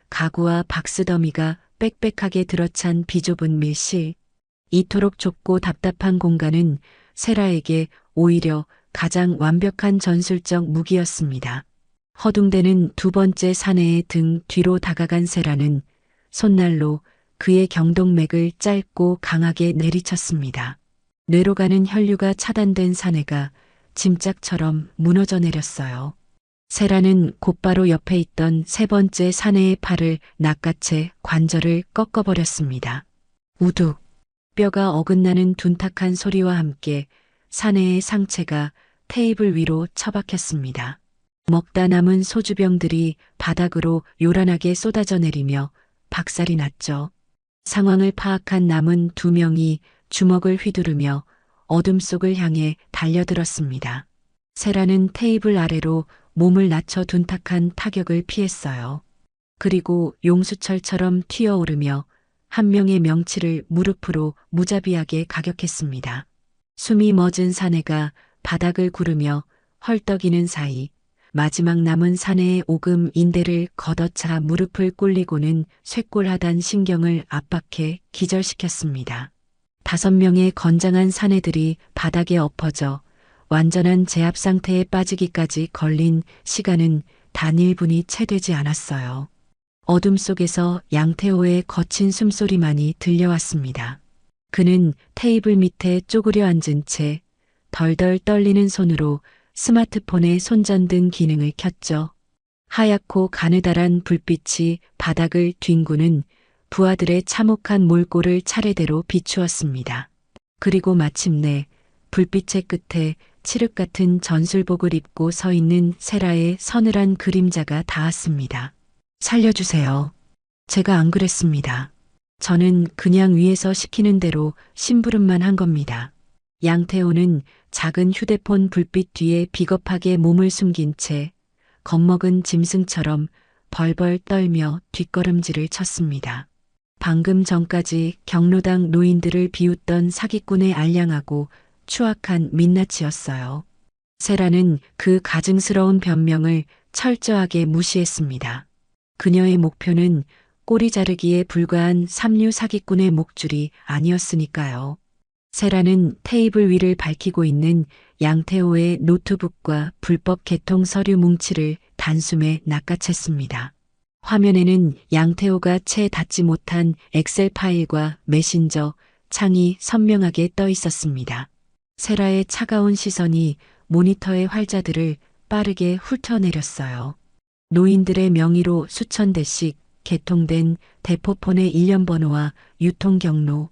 가구와 박스 더미가 빽빽하게 들어찬 비좁은 밀실. 이토록 좁고 답답한 공간은 세라에게 오히려 가장 완벽한 전술적 무기였습니다. 허둥대는 두 번째 사내의 등 뒤로 다가간 세라는 손날로 그의 경동맥을 짧고 강하게 내리쳤습니다. 뇌로 가는 혈류가 차단된 사내가 짐짝처럼 무너져 내렸어요. 세라는 곧바로 옆에 있던 세 번째 사내의 팔을 낚아채 관절을 꺾어버렸습니다. 우둑, 뼈가 어긋나는 둔탁한 소리와 함께 사내의 상체가 테이블 위로 처박혔습니다. 먹다 남은 소주병들이 바닥으로 요란하게 쏟아져 내리며 박살이 났죠. 상황을 파악한 남은 두 명이 주먹을 휘두르며 어둠 속을 향해 달려들었습니다. 세라는 테이블 아래로 몸을 낮춰 둔탁한 타격을 피했어요. 그리고 용수철처럼 튀어오르며 한 명의 명치를 무릎으로 무자비하게 가격했습니다. 숨이 멎은 사내가 바닥을 구르며 헐떡이는 사이 마지막 남은 사내의 오금 인대를 걷어차 무릎을 꿇리고는 쇠골하단 신경을 압박해 기절시켰습니다. 5명의 건장한 사내들이 바닥에 엎어져 완전한 제압 상태에 빠지기까지 걸린 시간은 단 1분이 채 되지 않았어요. 어둠 속에서 양태호의 거친 숨소리만이 들려왔습니다. 그는 테이블 밑에 쪼그려 앉은 채 덜덜 떨리는 손으로 스마트폰의 손전등 기능을 켰죠. 하얗고 가느다란 불빛이 바닥을 뒹구는 부하들의 참혹한 몰골을 차례대로 비추었습니다. 그리고 마침내 불빛의 끝에 칠흑 같은 전술복을 입고 서 있는 세라의 서늘한 그림자가 닿았습니다. 살려주세요. 제가 안 그랬습니다. 저는 그냥 위에서 시키는 대로 심부름만 한 겁니다. 양태호는 작은 휴대폰 불빛 뒤에 비겁하게 몸을 숨긴 채 겁먹은 짐승처럼 벌벌 떨며 뒷걸음질을 쳤습니다. 방금 전까지 경로당 노인들을 비웃던 사기꾼의 알량하고 추악한 민낯이었어요. 세라는 그 가증스러운 변명을 철저하게 무시했습니다. 그녀의 목표는 꼬리 자르기에 불과한 삼류 사기꾼의 목줄이 아니었으니까요. 세라는 테이블 위를 밝히고 있는 양태호의 노트북과 불법 개통 서류 뭉치를 단숨에 낚아챘습니다. 화면에는 양태호가 채 닫지 못한 엑셀 파일과 메신저 창이 선명하게 떠 있었습니다. 세라의 차가운 시선이 모니터의 활자들을 빠르게 훑어내렸어요. 노인들의 명의로 수천 대씩 개통된 대포폰의 일련 번호와 유통 경로,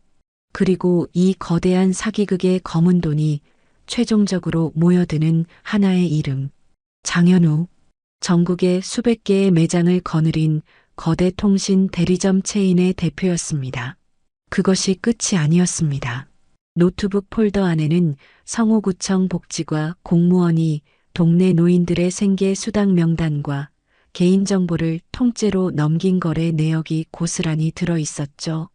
그리고 이 거대한 사기극의 검은 돈이 최종적으로 모여드는 하나의 이름, 장현우. 전국의 수백 개의 매장을 거느린 거대 통신 대리점 체인의 대표였습니다. 그것이 끝이 아니었습니다. 노트북 폴더 안에는 성호구청 복지과 공무원이 동네 노인들의 생계 수당 명단과 개인정보를 통째로 넘긴 거래 내역이 고스란히 들어 있었죠.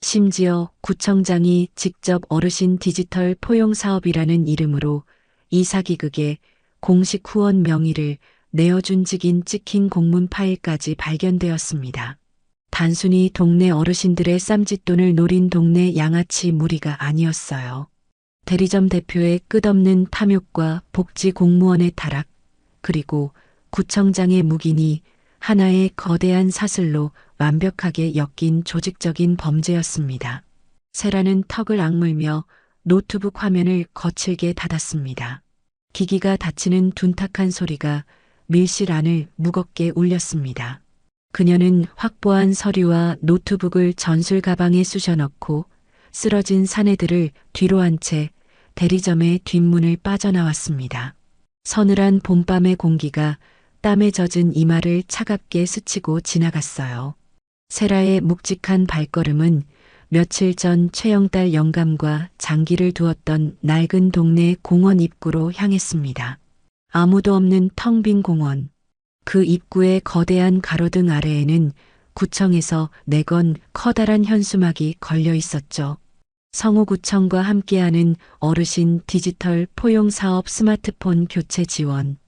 심지어 구청장이 직접 어르신 디지털 포용 사업이라는 이름으로 이 사기극의 공식 후원 명의를 내어준 직인 찍힌 공문 파일까지 발견되었습니다. 단순히 동네 어르신들의 쌈짓돈을 노린 동네 양아치 무리가 아니었어요. 대리점 대표의 끝없는 탐욕과 복지 공무원의 타락, 그리고 구청장의 묵인이 하나의 거대한 사슬로 완벽하게 엮인 조직적인 범죄였습니다. 세라는 턱을 악물며 노트북 화면을 거칠게 닫았습니다. 기기가 닫히는 둔탁한 소리가 밀실 안을 무겁게 울렸습니다. 그녀는 확보한 서류와 노트북을 전술 가방에 쑤셔넣고 쓰러진 사내들을 뒤로 한 채 대리점의 뒷문을 빠져나왔습니다. 서늘한 봄밤의 공기가 땀에 젖은 이마를 차갑게 스치고 지나갔어요. 세라의 묵직한 발걸음은 며칠 전 최영달 영감과 장기를 두었던 낡은 동네 공원 입구로 향했습니다. 아무도 없는 텅 빈 공원. 그 입구의 거대한 가로등 아래에는 구청에서 내건 커다란 현수막이 걸려 있었죠. 성우구청과 함께하는 어르신 디지털 포용 사업 스마트폰 교체 지원.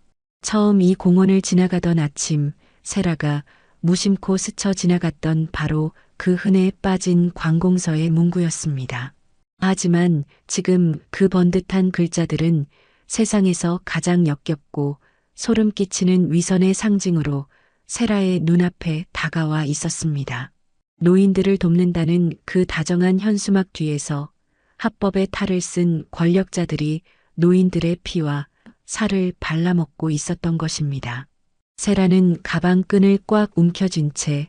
처음 이 공원을 지나가던 아침, 세라가 무심코 스쳐 지나갔던 바로 그 흔해 빠진 관공서의 문구였습니다. 하지만 지금 그 번듯한 글자들은 세상에서 가장 역겹고 소름 끼치는 위선의 상징으로 세라의 눈앞에 다가와 있었습니다. 노인들을 돕는다는 그 다정한 현수막 뒤에서 합법의 탈을 쓴 권력자들이 노인들의 피와 살을 발라먹고 있었던 것입니다. 세라는 가방 끈을 꽉 움켜쥔 채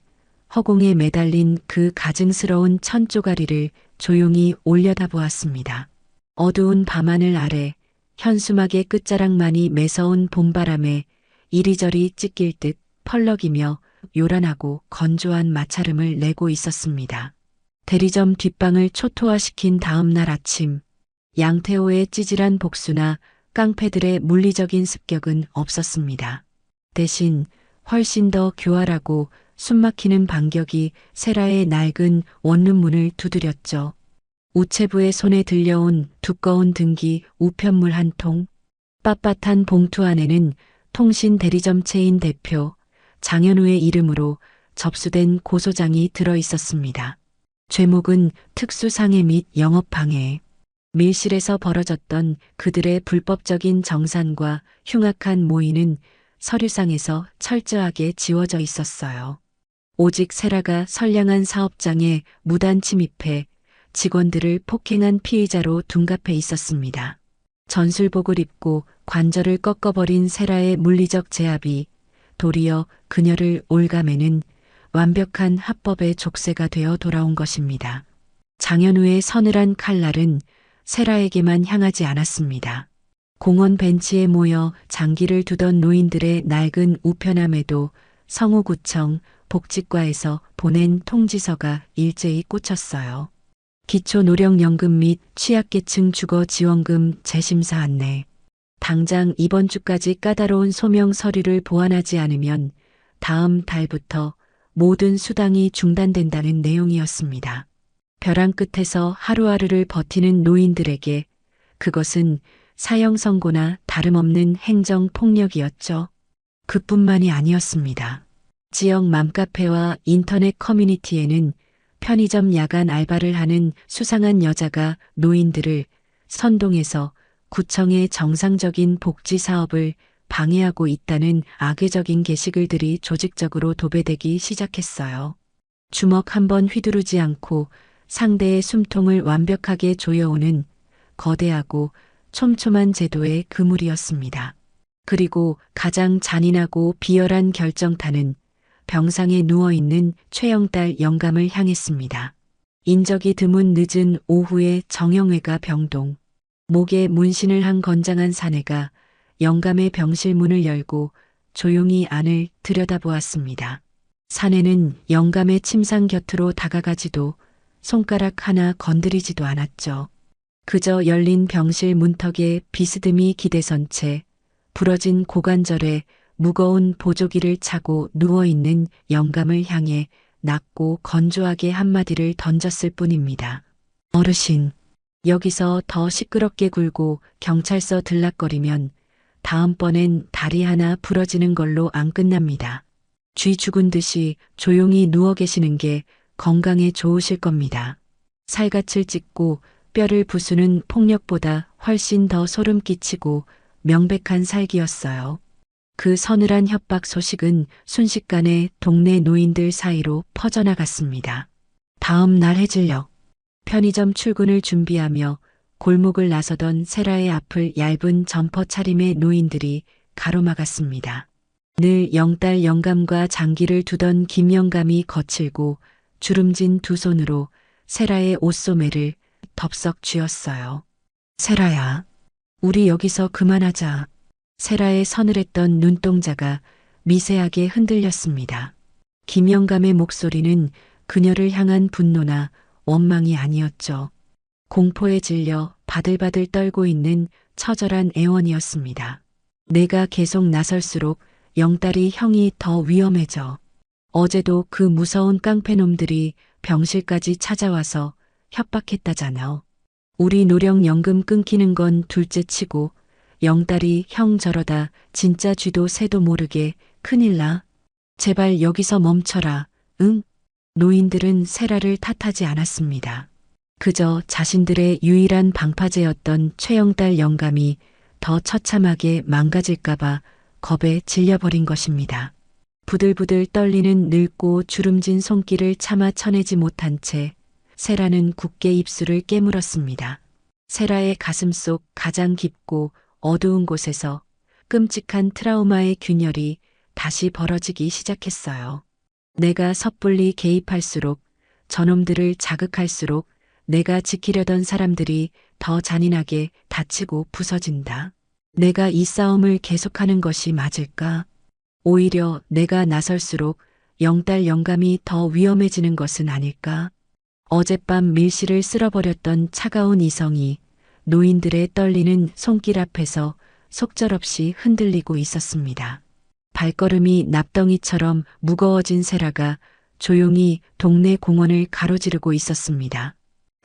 허공에 매달린 그 가증스러운 천조가리를 조용히 올려다보았습니다. 어두운 밤하늘 아래 현수막의 끝자락만이 매서운 봄바람에 이리저리 찢길 듯 펄럭이며 요란하고 건조한 마찰음을 내고 있었습니다. 대리점 뒷방을 초토화시킨 다음 날 아침, 양태호의 찌질한 복수나 깡패들의 물리적인 습격은 없었습니다. 대신 훨씬 더 교활하고 숨막히는 반격이 세라의 낡은 원룸문을 두드렸죠. 우체부의 손에 들려온 두꺼운 등기 우편물 한 통, 빳빳한 봉투 안에는 통신 대리점 체인 대표 장현우의 이름으로 접수된 고소장이 들어 있었습니다. 죄목은 특수상해 및 영업방해. 밀실에서 벌어졌던 그들의 불법적인 정산과 흉악한 모의는 서류상에서 철저하게 지워져 있었어요. 오직 세라가 선량한 사업장에 무단 침입해 직원들을 폭행한 피의자로 둔갑해 있었습니다. 전술복을 입고 관절을 꺾어버린 세라의 물리적 제압이 도리어 그녀를 올가매는 완벽한 합법의 족쇄가 되어 돌아온 것입니다. 장현우의 서늘한 칼날은 세라에게만 향하지 않았습니다. 공원 벤치에 모여 장기를 두던 노인들의 낡은 우편함에도 성우구청 복지과에서 보낸 통지서가 일제히 꽂혔어요. 기초노령연금 및 취약계층 주거지원금 재심사 안내. 당장 이번 주까지 까다로운 소명 서류를 보완하지 않으면 다음 달부터 모든 수당이 중단된다는 내용이었습니다. 벼랑 끝에서 하루하루를 버티는 노인들에게 그것은 사형 선고나 다름없는 행정 폭력이었죠. 그뿐만이 아니었습니다. 지역 맘카페와 인터넷 커뮤니티에는 편의점 야간 알바를 하는 수상한 여자가 노인들을 선동해서 구청의 정상적인 복지 사업을 방해하고 있다는 악의적인 게시글들이 조직적으로 도배되기 시작했어요. 주먹 한 번 휘두르지 않고 상대의 숨통을 완벽하게 조여오는 거대하고 촘촘한 제도의 그물이었습니다. 그리고 가장 잔인하고 비열한 결정타는 병상에 누워있는 최영달 영감을 향했습니다. 인적이 드문 늦은 오후에 정영회가 병동, 목에 문신을 한 건장한 사내가 영감의 병실 문을 열고 조용히 안을 들여다보았습니다. 사내는 영감의 침상 곁으로 다가가지도 손가락 하나 건드리지도 않았죠. 그저 열린 병실 문턱에 비스듬히 기대선 채 부러진 고관절에 무거운 보조기를 차고 누워있는 영감을 향해 낮고 건조하게 한마디를 던졌을 뿐입니다. 어르신, 여기서 더 시끄럽게 굴고 경찰서 들락거리면 다음번엔 다리 하나 부러지는 걸로 안 끝납니다. 쥐 죽은 듯이 조용히 누워 계시는 게 건강에 좋으실 겁니다. 살갗을 찢고 뼈를 부수는 폭력보다 훨씬 더 소름 끼치고 명백한 살기였어요. 그 서늘한 협박 소식은 순식간에 동네 노인들 사이로 퍼져나갔습니다. 다음 날 해질녘, 편의점 출근을 준비하며 골목을 나서던 세라의 앞을 얇은 점퍼 차림의 노인들이 가로막았습니다. 늘 영딸 영감과 장기를 두던 김영감이 거칠고 주름진 두 손으로 세라의 옷소매를 덥석 쥐었어요. 세라야, 우리 여기서 그만하자. 세라의 서늘했던 눈동자가 미세하게 흔들렸습니다. 김영감의 목소리는 그녀를 향한 분노나 원망이 아니었죠. 공포에 질려 바들바들 떨고 있는 처절한 애원이었습니다. 내가 계속 나설수록 영딸이 형이 더 위험해져. 어제도 그 무서운 깡패놈들이 병실까지 찾아와서 협박했다잖아. 우리 노령연금 끊기는 건 둘째 치고 영달이 형 저러다 진짜 쥐도 새도 모르게 큰일 나. 제발 여기서 멈춰라. 응? 노인들은 세라를 탓하지 않았습니다. 그저 자신들의 유일한 방파제였던 최영달 영감이 더 처참하게 망가질까봐 겁에 질려버린 것입니다. 부들부들 떨리는 늙고 주름진 손길을 차마 쳐내지 못한 채 세라는 굳게 입술을 깨물었습니다. 세라의 가슴속 가장 깊고 어두운 곳에서 끔찍한 트라우마의 균열이 다시 벌어지기 시작했어요. 내가 섣불리 개입할수록, 저놈들을 자극할수록 내가 지키려던 사람들이 더 잔인하게 다치고 부서진다. 내가 이 싸움을 계속하는 것이 맞을까? 오히려 내가 나설수록 영달 영감이 더 위험해지는 것은 아닐까? 어젯밤 밀실을 쓸어버렸던 차가운 이성이 노인들의 떨리는 손길 앞에서 속절없이 흔들리고 있었습니다. 발걸음이 납덩이처럼 무거워진 세라가 조용히 동네 공원을 가로지르고 있었습니다.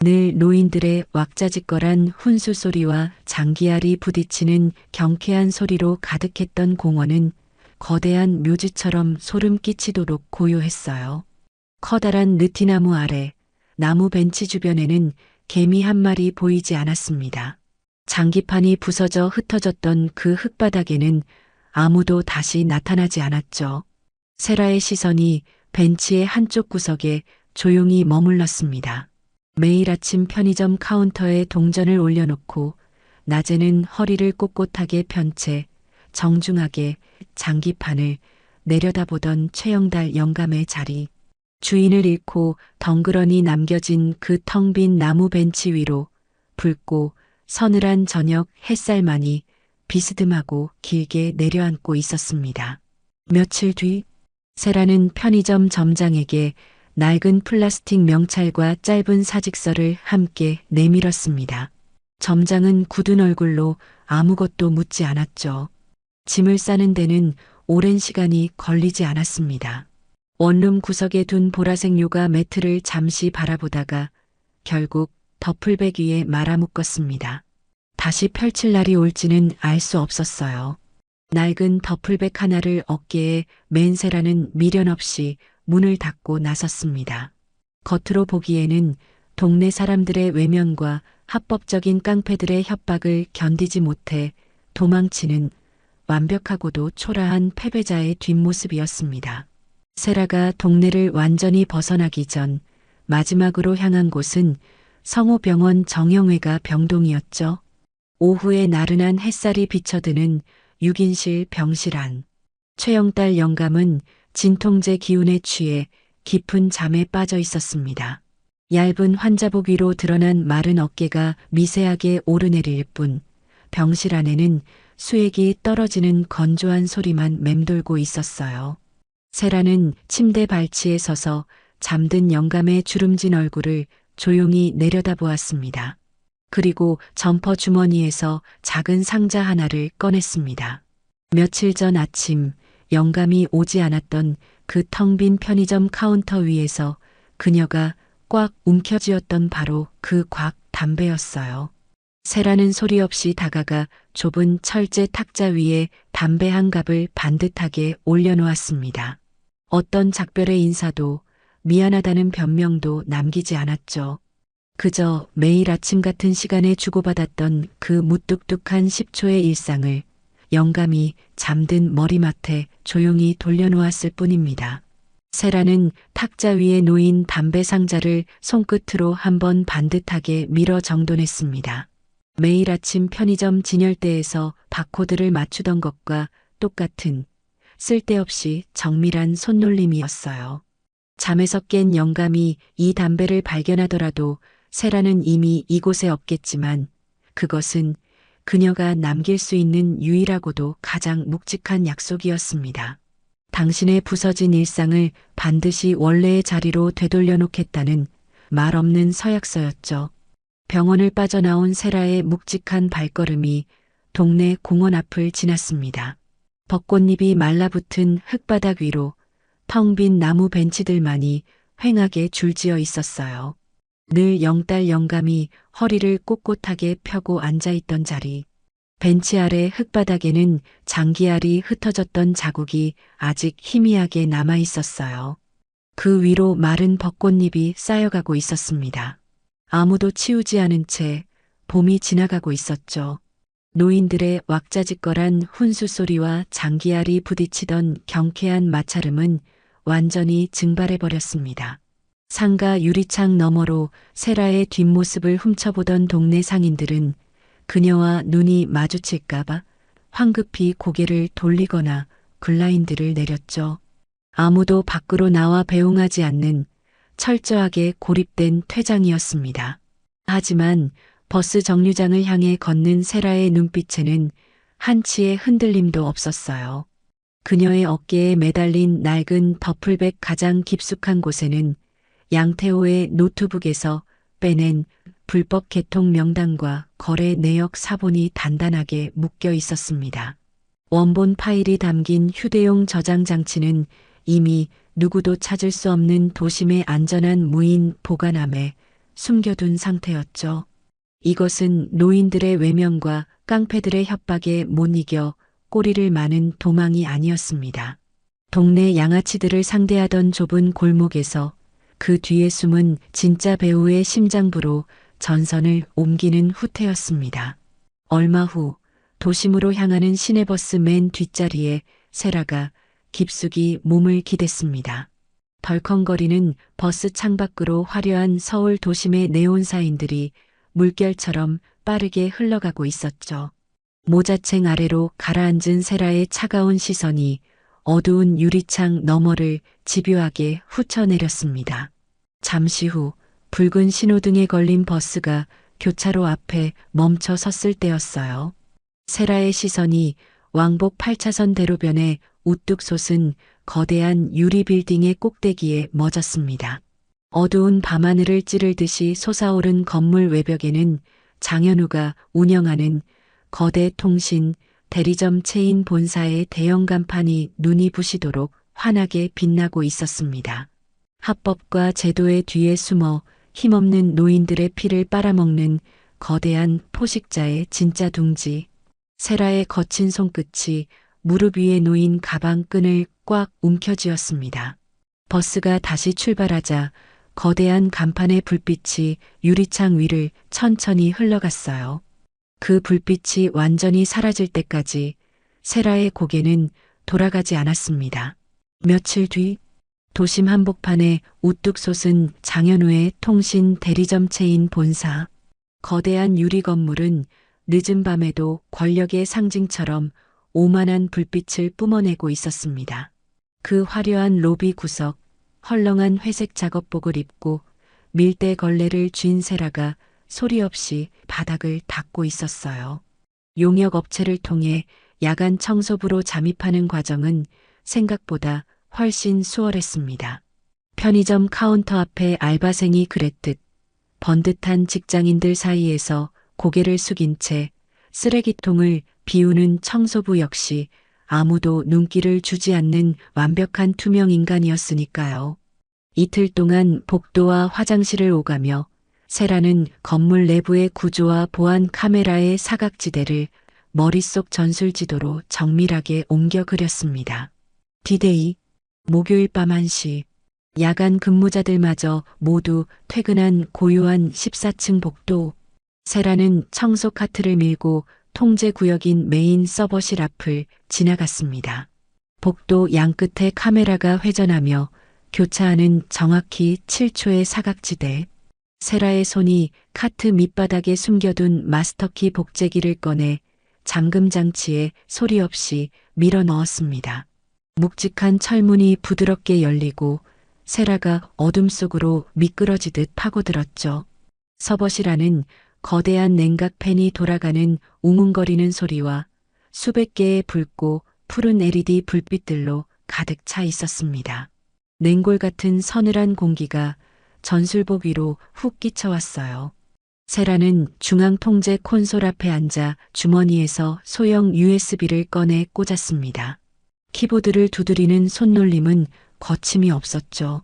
늘 노인들의 왁자지껄한 훈수 소리와 장기알이 부딪히는 경쾌한 소리로 가득했던 공원은 거대한 묘지처럼 소름 끼치도록 고요했어요. 커다란 느티나무 아래 나무 벤치 주변에는 개미 한 마리 보이지 않았습니다. 장기판이 부서져 흩어졌던 그 흙바닥에는 아무도 다시 나타나지 않았죠. 세라의 시선이 벤치의 한쪽 구석에 조용히 머물렀습니다. 매일 아침 편의점 카운터에 동전을 올려놓고 낮에는 허리를 꼿꼿하게 편 채 정중하게 장기판을 내려다보던 최영달 영감의 자리. 주인을 잃고 덩그러니 남겨진 그 텅 빈 나무 벤치 위로 붉고 서늘한 저녁 햇살만이 비스듬하고 길게 내려앉고 있었습니다. 며칠 뒤 세라는 편의점 점장에게 낡은 플라스틱 명찰과 짧은 사직서를 함께 내밀었습니다. 점장은 굳은 얼굴로 아무것도 묻지 않았죠. 짐을 싸는 데는 오랜 시간이 걸리지 않았습니다. 원룸 구석에 둔 보라색 요가 매트를 잠시 바라보다가 결국 더플백 위에 말아묶었습니다. 다시 펼칠 날이 올지는 알 수 없었어요. 낡은 더플백 하나를 어깨에 맨 세라는 미련 없이 문을 닫고 나섰습니다. 겉으로 보기에는 동네 사람들의 외면과 합법적인 깡패들의 협박을 견디지 못해 도망치는 완벽하고도 초라한 패배자의 뒷모습이었습니다. 세라가 동네를 완전히 벗어나기 전 마지막으로 향한 곳은 성호병원 정형외과 병동이었죠. 오후에 나른한 햇살이 비쳐드는 6인실 병실 안. 최영달 영감은 진통제 기운에 취해 깊은 잠에 빠져 있었습니다. 얇은 환자복 위로 드러난 마른 어깨가 미세하게 오르내릴 뿐 병실 안에는 수액이 떨어지는 건조한 소리만 맴돌고 있었어요. 세라는 침대 발치에 서서 잠든 영감의 주름진 얼굴을 조용히 내려다보았습니다. 그리고 점퍼 주머니에서 작은 상자 하나를 꺼냈습니다. 며칠 전 아침 영감이 오지 않았던 그 텅 빈 편의점 카운터 위에서 그녀가 꽉 움켜쥐었던 바로 그 곽 담배였어요. 세라는 소리 없이 다가가 좁은 철제 탁자 위에 담배 한 갑을 반듯하게 올려놓았습니다. 어떤 작별의 인사도 미안하다는 변명도 남기지 않았죠. 그저 매일 아침 같은 시간에 주고받았던 그 무뚝뚝한 10초의 일상을 영감이 잠든 머리맡에 조용히 돌려놓았을 뿐입니다. 세라는 탁자 위에 놓인 담배 상자를 손끝으로 한번 반듯하게 밀어 정돈했습니다. 매일 아침 편의점 진열대에서 바코드를 맞추던 것과 똑같은 쓸데없이 정밀한 손놀림이었어요. 잠에서 깬 영감이 이 담배를 발견하더라도 세라는 이미 이곳에 없겠지만 그것은 그녀가 남길 수 있는 유일하고도 가장 묵직한 약속이었습니다. 당신의 부서진 일상을 반드시 원래의 자리로 되돌려 놓겠다는 말 없는 서약서였죠. 병원을 빠져나온 세라의 묵직한 발걸음이 동네 공원 앞을 지났습니다. 벚꽃잎이 말라붙은 흙바닥 위로 텅 빈 나무 벤치들만이 휑하게 줄지어 있었어요. 늘 영딸 영감이 허리를 꼿꼿하게 펴고 앉아있던 자리. 벤치 아래 흙바닥에는 장기알이 흩어졌던 자국이 아직 희미하게 남아 있었어요. 그 위로 마른 벚꽃잎이 쌓여가고 있었습니다. 아무도 치우지 않은 채 봄이 지나가고 있었죠. 노인들의 왁자지껄한 훈수 소리와 장기알이 부딪히던 경쾌한 마찰음은 완전히 증발해버렸습니다. 상가 유리창 너머로 세라의 뒷모습을 훔쳐보던 동네 상인들은 그녀와 눈이 마주칠까봐 황급히 고개를 돌리거나 블라인드를 내렸죠. 아무도 밖으로 나와 배웅하지 않는 철저하게 고립된 퇴장이었습니다. 하지만 버스 정류장을 향해 걷는 세라의 눈빛에는 한치의 흔들림도 없었어요. 그녀의 어깨에 매달린 낡은 더플백 가장 깊숙한 곳에는 양태호의 노트북에서 빼낸 불법 개통 명단과 거래 내역 사본이 단단하게 묶여 있었습니다. 원본 파일이 담긴 휴대용 저장 장치는 이미 누구도 찾을 수 없는 도심의 안전한 무인 보관함에 숨겨둔 상태였죠. 이것은 노인들의 외면과 깡패들의 협박에 못 이겨 꼬리를 마는 도망이 아니었습니다. 동네 양아치들을 상대하던 좁은 골목에서 그 뒤에 숨은 진짜 배우의 심장부로 전선을 옮기는 후퇴였습니다. 얼마 후 도심으로 향하는 시내버스 맨 뒷자리에 세라가 깊숙이 몸을 기댔습니다. 덜컹거리는 버스 창밖으로 화려한 서울 도심의 네온사인들이 물결처럼 빠르게 흘러가고 있었죠. 모자챙 아래로 가라앉은 세라의 차가운 시선이 어두운 유리창 너머를 집요하게 훑어내렸습니다. 잠시 후 붉은 신호등에 걸린 버스가 교차로 앞에 멈춰 섰을 때였어요. 세라의 시선이 왕복 8차선 대로변에 우뚝 솟은 거대한 유리 빌딩의 꼭대기에 멎었습니다. 어두운 밤하늘을 찌르듯이 솟아오른 건물 외벽에는 장현우가 운영하는 거대 통신 대리점 체인 본사의 대형 간판이 눈이 부시도록 환하게 빛나고 있었습니다. 합법과 제도의 뒤에 숨어 힘없는 노인들의 피를 빨아먹는 거대한 포식자의 진짜 둥지. 세라의 거친 손끝이 무릎 위에 놓인 가방 끈을 꽉 움켜쥐었습니다. 버스가 다시 출발하자 거대한 간판의 불빛이 유리창 위를 천천히 흘러갔어요. 그 불빛이 완전히 사라질 때까지 세라의 고개는 돌아가지 않았습니다. 며칠 뒤 도심 한복판에 우뚝 솟은 장현우의 통신 대리점 체인 본사. 거대한 유리 건물은 늦은 밤에도 권력의 상징처럼 오만한 불빛을 뿜어내고 있었습니다. 그 화려한 로비 구석, 헐렁한 회색 작업복을 입고 밀대 걸레를 쥔 세라가 소리 없이 바닥을 닦고 있었어요. 용역 업체를 통해 야간 청소부로 잠입하는 과정은 생각보다 훨씬 수월했습니다. 편의점 카운터 앞에 알바생이 그랬듯 번듯한 직장인들 사이에서 고개를 숙인 채 쓰레기통을 비우는 청소부 역시 아무도 눈길을 주지 않는 완벽한 투명 인간이었으니까요. 이틀 동안 복도와 화장실을 오가며 세라는 건물 내부의 구조와 보안 카메라의 사각지대를 머릿속 전술지도로 정밀하게 옮겨 그렸습니다. 디데이, 목요일 밤 1시, 야간 근무자들마저 모두 퇴근한 고요한 14층 복도. 세라는 청소 카트를 밀고 통제 구역인 메인 서버실 앞을 지나갔습니다. 복도 양끝에 카메라가 회전하며 교차하는 정확히 7초의 사각지대. 세라의 손이 카트 밑바닥에 숨겨둔 마스터키 복제기를 꺼내 잠금 장치에 소리 없이 밀어 넣었습니다. 묵직한 철문이 부드럽게 열리고 세라가 어둠 속으로 미끄러지듯 파고들었죠. 서버실 안은 거대한 냉각 팬이 돌아가는 웅웅거리는 소리와 수백 개의 붉고 푸른 LED 불빛들로 가득 차 있었습니다. 냉골 같은 서늘한 공기가 전술복 위로 훅 끼쳐왔어요. 세라는 중앙 통제 콘솔 앞에 앉아 주머니에서 소형 USB를 꺼내 꽂았습니다. 키보드를 두드리는 손놀림은 거침이 없었죠.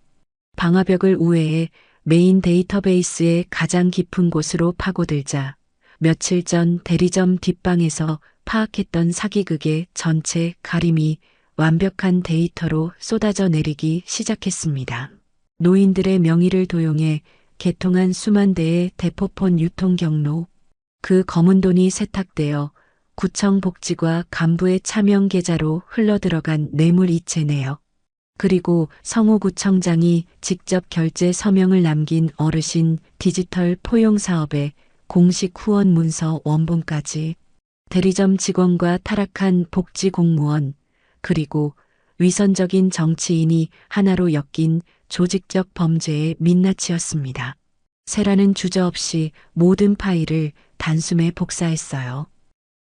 방화벽을 우회해 메인 데이터베이스의 가장 깊은 곳으로 파고들자 며칠 전 대리점 뒷방에서 파악했던 사기극의 전체 가림이 완벽한 데이터로 쏟아져 내리기 시작했습니다. 노인들의 명의를 도용해 개통한 수만 대의 대포폰 유통 경로, 그 검은 돈이 세탁되어 구청 복지과 간부의 차명 계좌로 흘러들어간 뇌물 이체 내역, 그리고 성우구청장이 직접 결제 서명을 남긴 어르신 디지털 포용 사업의 공식 후원 문서 원본까지, 대리점 직원과 타락한 복지 공무원, 그리고 위선적인 정치인이 하나로 엮인 조직적 범죄의 민낯이었습니다. 세라는 주저없이 모든 파일을 단숨에 복사했어요.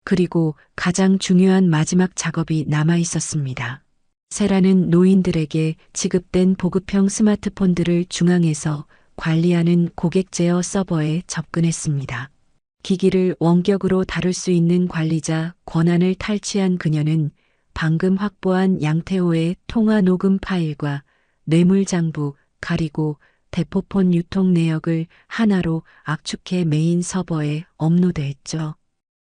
그리고 가장 중요한 마지막 작업이 남아 있었습니다. 세라는 노인들에게 지급된 보급형 스마트폰들을 중앙에서 관리하는 고객 제어 서버에 접근했습니다. 기기를 원격으로 다룰 수 있는 관리자 권한을 탈취한 그녀는 방금 확보한 양태호의 통화 녹음 파일과 뇌물장부, 가리고 대포폰 유통 내역을 하나로 압축해 메인 서버에 업로드했죠.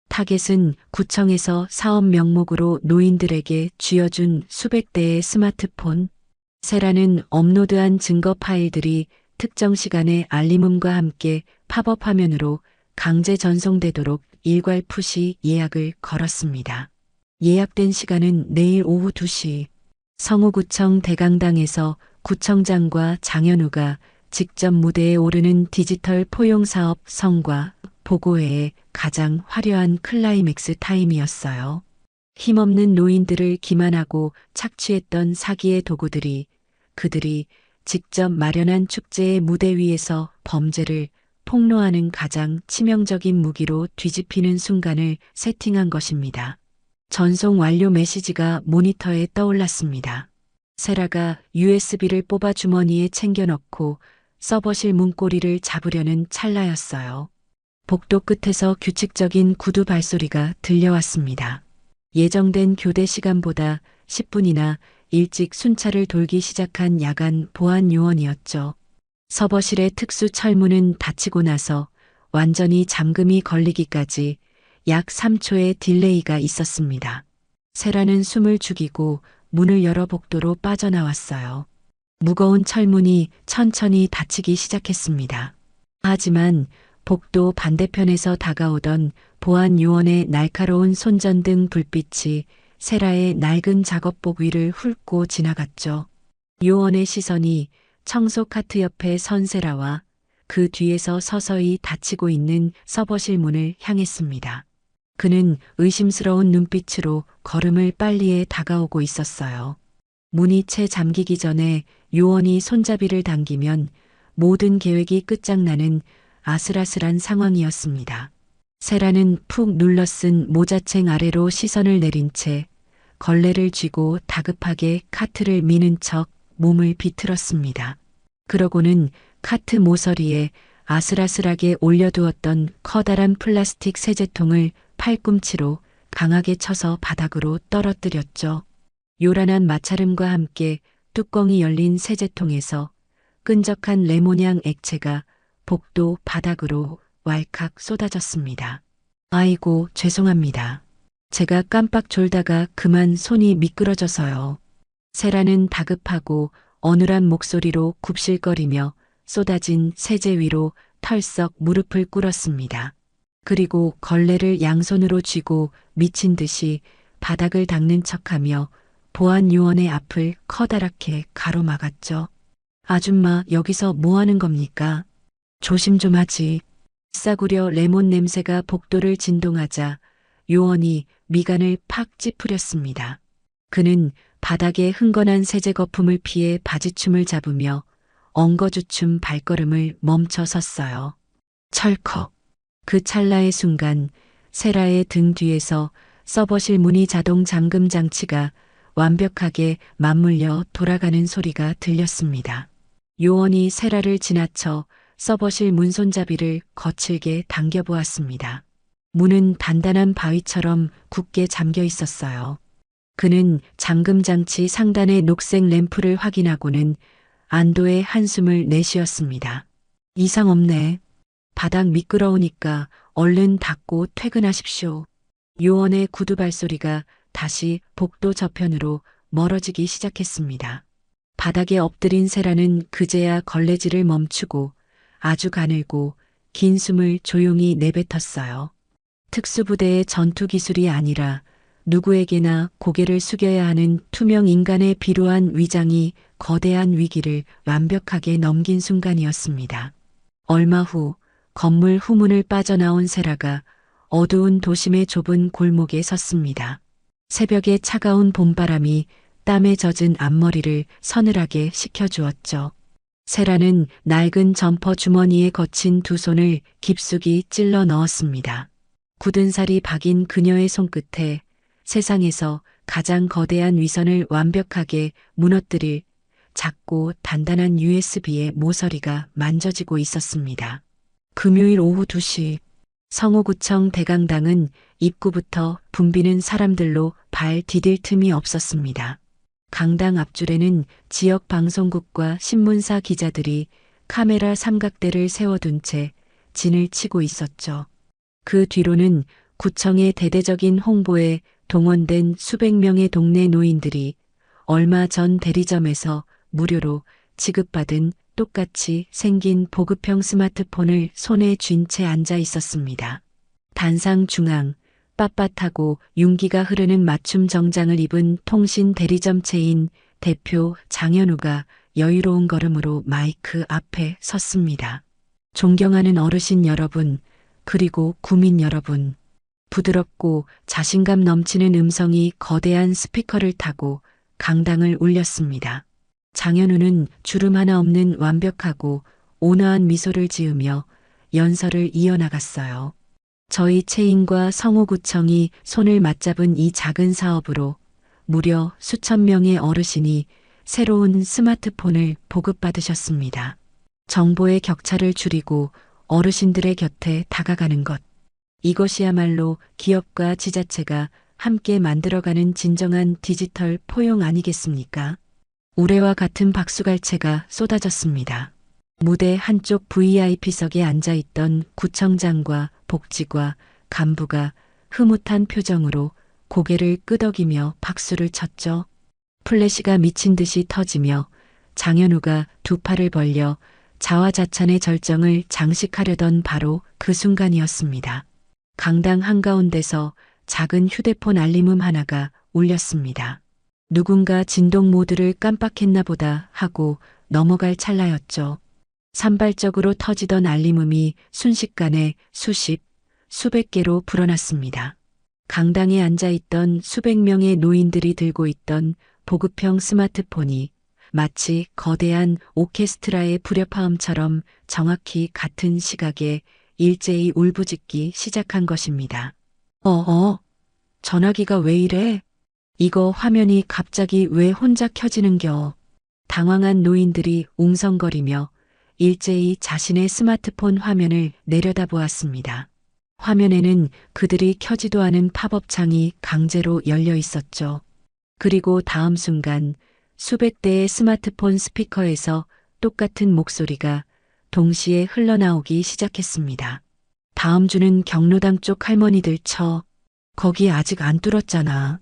타겟은 구청에서 사업 명목으로 노인들에게 쥐어준 수백 대의 스마트폰. 세라는 업로드한 증거 파일들이 특정 시간에 알림음과 함께 팝업 화면으로 강제 전송되도록 일괄 푸시 예약을 걸었습니다. 예약된 시간은 내일 오후 2시. 성우구청 대강당에서 구청장과 장현우가 직접 무대에 오르는 디지털 포용사업 성과 보고회의 가장 화려한 클라이맥스 타임이었어요. 힘없는 노인들을 기만하고 착취했던 사기의 도구들이, 그들이 직접 마련한 축제의 무대 위에서 범죄를 폭로하는 가장 치명적인 무기로 뒤집히는 순간을 세팅한 것입니다. 전송 완료 메시지가 모니터에 떠올랐습니다. 세라가 USB를 뽑아 주머니에 챙겨 넣고 서버실 문고리를 잡으려는 찰나였어요. 복도 끝에서 규칙적인 구두 발소리가 들려왔습니다. 예정된 교대 시간보다 10분이나 일찍 순찰을 돌기 시작한 야간 보안 요원이었죠. 서버실의 특수 철문은 닫히고 나서 완전히 잠금이 걸리기까지 약 3초의 딜레이가 있었습니다. 세라는 숨을 죽이고 문을 열어 복도로 빠져나왔어요. 무거운 철문이 천천히 닫히기 시작했습니다. 하지만 복도 반대편에서 다가오던 보안 요원의 날카로운 손전등 불빛이 세라의 낡은 작업복 위를 훑고 지나갔죠. 요원의 시선이 청소 카트 옆에 선 세라와 그 뒤에서 서서히 닫히고 있는 서버실 문을 향했습니다. 그는 의심스러운 눈빛으로 걸음을 빨리해 다가오고 있었어요. 문이 채 잠기기 전에 요원이 손잡이를 당기면 모든 계획이 끝장나는 아슬아슬한 상황이었습니다. 세라는 푹 눌러쓴 모자챙 아래로 시선을 내린 채 걸레를 쥐고 다급하게 카트를 미는 척 몸을 비틀었습니다. 그러고는 카트 모서리에 아슬아슬하게 올려두었던 커다란 플라스틱 세제통을 팔꿈치로 강하게 쳐서 바닥으로 떨어뜨렸죠. 요란한 마찰음과 함께 뚜껑이 열린 세제통에서 끈적한 레몬향 액체가 복도 바닥으로 왈칵 쏟아졌습니다. 아이고, 죄송합니다. 제가 깜빡 졸다가 그만 손이 미끄러져서요. 세라는 다급하고 어눌한 목소리로 굽실거리며 쏟아진 세제 위로 털썩 무릎을 꿇었습니다. 그리고 걸레를 양손으로 쥐고 미친 듯이 바닥을 닦는 척하며 보안 요원의 앞을 커다랗게 가로막았죠. 아줌마, 여기서 뭐 하는 겁니까? 조심 좀 하지. 싸구려 레몬 냄새가 복도를 진동하자 요원이 미간을 팍 찌푸렸습니다. 그는 바닥에 흥건한 세제 거품을 피해 바지춤을 잡으며 엉거주춤 발걸음을 멈춰 섰어요. 철컥. 그 찰나의 순간 세라의 등 뒤에서 서버실 문이 자동 잠금 장치가 완벽하게 맞물려 돌아가는 소리가 들렸습니다. 요원이 세라를 지나쳐 서버실 문 손잡이를 거칠게 당겨보았습니다. 문은 단단한 바위처럼 굳게 잠겨 있었어요. 그는 잠금 장치 상단의 녹색 램프를 확인하고는 안도의 한숨을 내쉬었습니다. 이상 없네. 바닥 미끄러우니까 얼른 닦고 퇴근하십시오. 요원의 구두 발소리가 다시 복도 저편으로 멀어지기 시작했습니다. 바닥에 엎드린 세라는 그제야 걸레질을 멈추고 아주 가늘고 긴 숨을 조용히 내뱉었어요. 특수부대의 전투 기술이 아니라 누구에게나 고개를 숙여야 하는 투명 인간의 비루한 위장이 거대한 위기를 완벽하게 넘긴 순간이었습니다. 얼마 후 건물 후문을 빠져나온 세라가 어두운 도심의 좁은 골목에 섰습니다. 새벽의 차가운 봄바람이 땀에 젖은 앞머리를 서늘하게 식혀주었죠. 세라는 낡은 점퍼 주머니에 거친 두 손을 깊숙이 찔러 넣었습니다. 굳은 살이 박인 그녀의 손끝에 세상에서 가장 거대한 위선을 완벽하게 무너뜨릴 작고 단단한 USB의 모서리가 만져지고 있었습니다. 금요일 오후 2시 성호구청 대강당은 입구부터 붐비는 사람들로 발 디딜 틈이 없었습니다. 강당 앞줄에는 지역 방송국과 신문사 기자들이 카메라 삼각대를 세워둔 채 진을 치고 있었죠. 그 뒤로는 구청의 대대적인 홍보에 동원된 수백 명의 동네 노인들이 얼마 전 대리점에서 무료로 지급받은 똑같이 생긴 보급형 스마트폰을 손에 쥔 채 앉아 있었습니다. 단상 중앙, 빳빳하고 윤기가 흐르는 맞춤 정장을 입은 통신 대리점 체인 대표 장현우가 여유로운 걸음으로 마이크 앞에 섰습니다. 존경하는 어르신 여러분, 그리고 구민 여러분. 부드럽고 자신감 넘치는 음성이 거대한 스피커를 타고 강당을 울렸습니다. 장현우는 주름 하나 없는 완벽하고 온화한 미소를 지으며 연설을 이어나갔어요. 저희 체인과 성호구청이 손을 맞잡은 이 작은 사업으로 무려 수천 명의 어르신이 새로운 스마트폰을 보급받으셨습니다. 정보의 격차를 줄이고 어르신들의 곁에 다가가는 것. 이것이야말로 기업과 지자체가 함께 만들어가는 진정한 디지털 포용 아니겠습니까? 우레와 같은 박수갈채가 쏟아졌습니다. 무대 한쪽 VIP석에 앉아있던 구청장과 복지과 간부가 흐뭇한 표정으로 고개를 끄덕이며 박수를 쳤죠. 플래시가 미친 듯이 터지며 장현우가 두 팔을 벌려 자화자찬의 절정을 장식하려던 바로 그 순간이었습니다. 강당 한가운데서 작은 휴대폰 알림음 하나가 울렸습니다. 누군가 진동 모드를 깜빡했나 보다 하고 넘어갈 찰나였죠. 산발적으로 터지던 알림음이 순식간에 수십, 수백 개로 불어났습니다. 강당에 앉아있던 수백 명의 노인들이 들고 있던 보급형 스마트폰이 마치 거대한 오케스트라의 불협화음처럼 정확히 같은 시각에 일제히 울부짖기 시작한 것입니다. 전화기가 왜 이래? 이거 화면이 갑자기 왜 혼자 켜지는겨? 당황한 노인들이 웅성거리며 일제히 자신의 스마트폰 화면을 내려다보았습니다. 화면에는 그들이 켜지도 않은 팝업 창이 강제로 열려 있었죠. 그리고 다음 순간 수백 대의 스마트폰 스피커에서 똑같은 목소리가 동시에 흘러나오기 시작했습니다. 다음 주는 경로당 쪽 할머니들 거기 아직 안 뚫었잖아.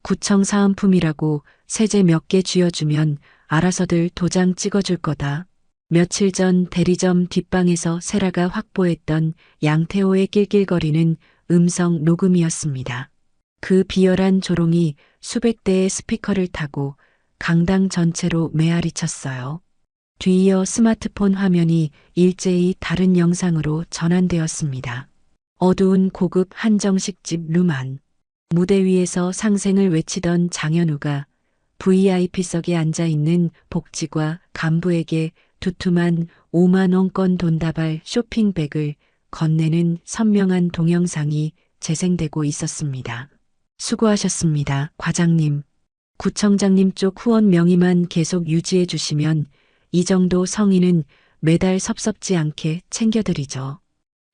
구청 사은품이라고 세제 몇 개 쥐어주면 알아서들 도장 찍어줄 거다. 며칠 전 대리점 뒷방에서 세라가 확보했던 양태호의 낄낄거리는 음성 녹음이었습니다. 그 비열한 조롱이 수백 대의 스피커를 타고 강당 전체로 메아리 쳤어요. 뒤이어 스마트폰 화면이 일제히 다른 영상으로 전환되었습니다. 어두운 고급 한정식집 룸안. 무대 위에서 상생을 외치던 장현우가 VIP석에 앉아있는 복지과 간부에게 두툼한 5만 원권 돈다발 쇼핑백을 건네는 선명한 동영상이 재생되고 있었습니다. 수고하셨습니다, 과장님. 구청장님 쪽 후원 명의만 계속 유지해 주시면 이 정도 성의는 매달 섭섭지 않게 챙겨드리죠.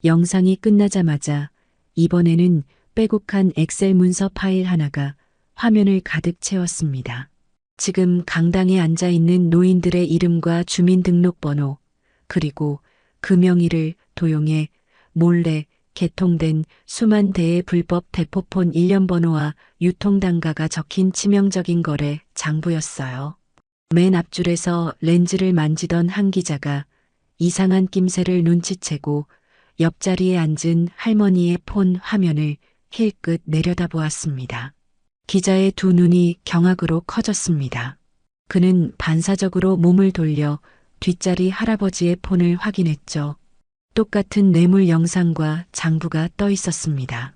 영상이 끝나자마자 이번에는 빼곡한 엑셀 문서 파일 하나가 화면을 가득 채웠습니다. 지금 강당에 앉아있는 노인들의 이름과 주민등록번호, 그리고 그 명의를 도용해 몰래 개통된 수만 대의 불법 대포폰 일련 번호와 유통단가가 적힌 치명적인 거래 장부였어요. 맨 앞줄에서 렌즈를 만지던 한 기자가 이상한 낌새를 눈치채고 옆자리에 앉은 할머니의 폰 화면을 힐끗 내려다보았습니다. 기자의 두 눈이 경악으로 커졌습니다. 그는 반사적으로 몸을 돌려 뒷자리 할아버지의 폰을 확인했죠. 똑같은 뇌물 영상과 장부가 떠 있었습니다.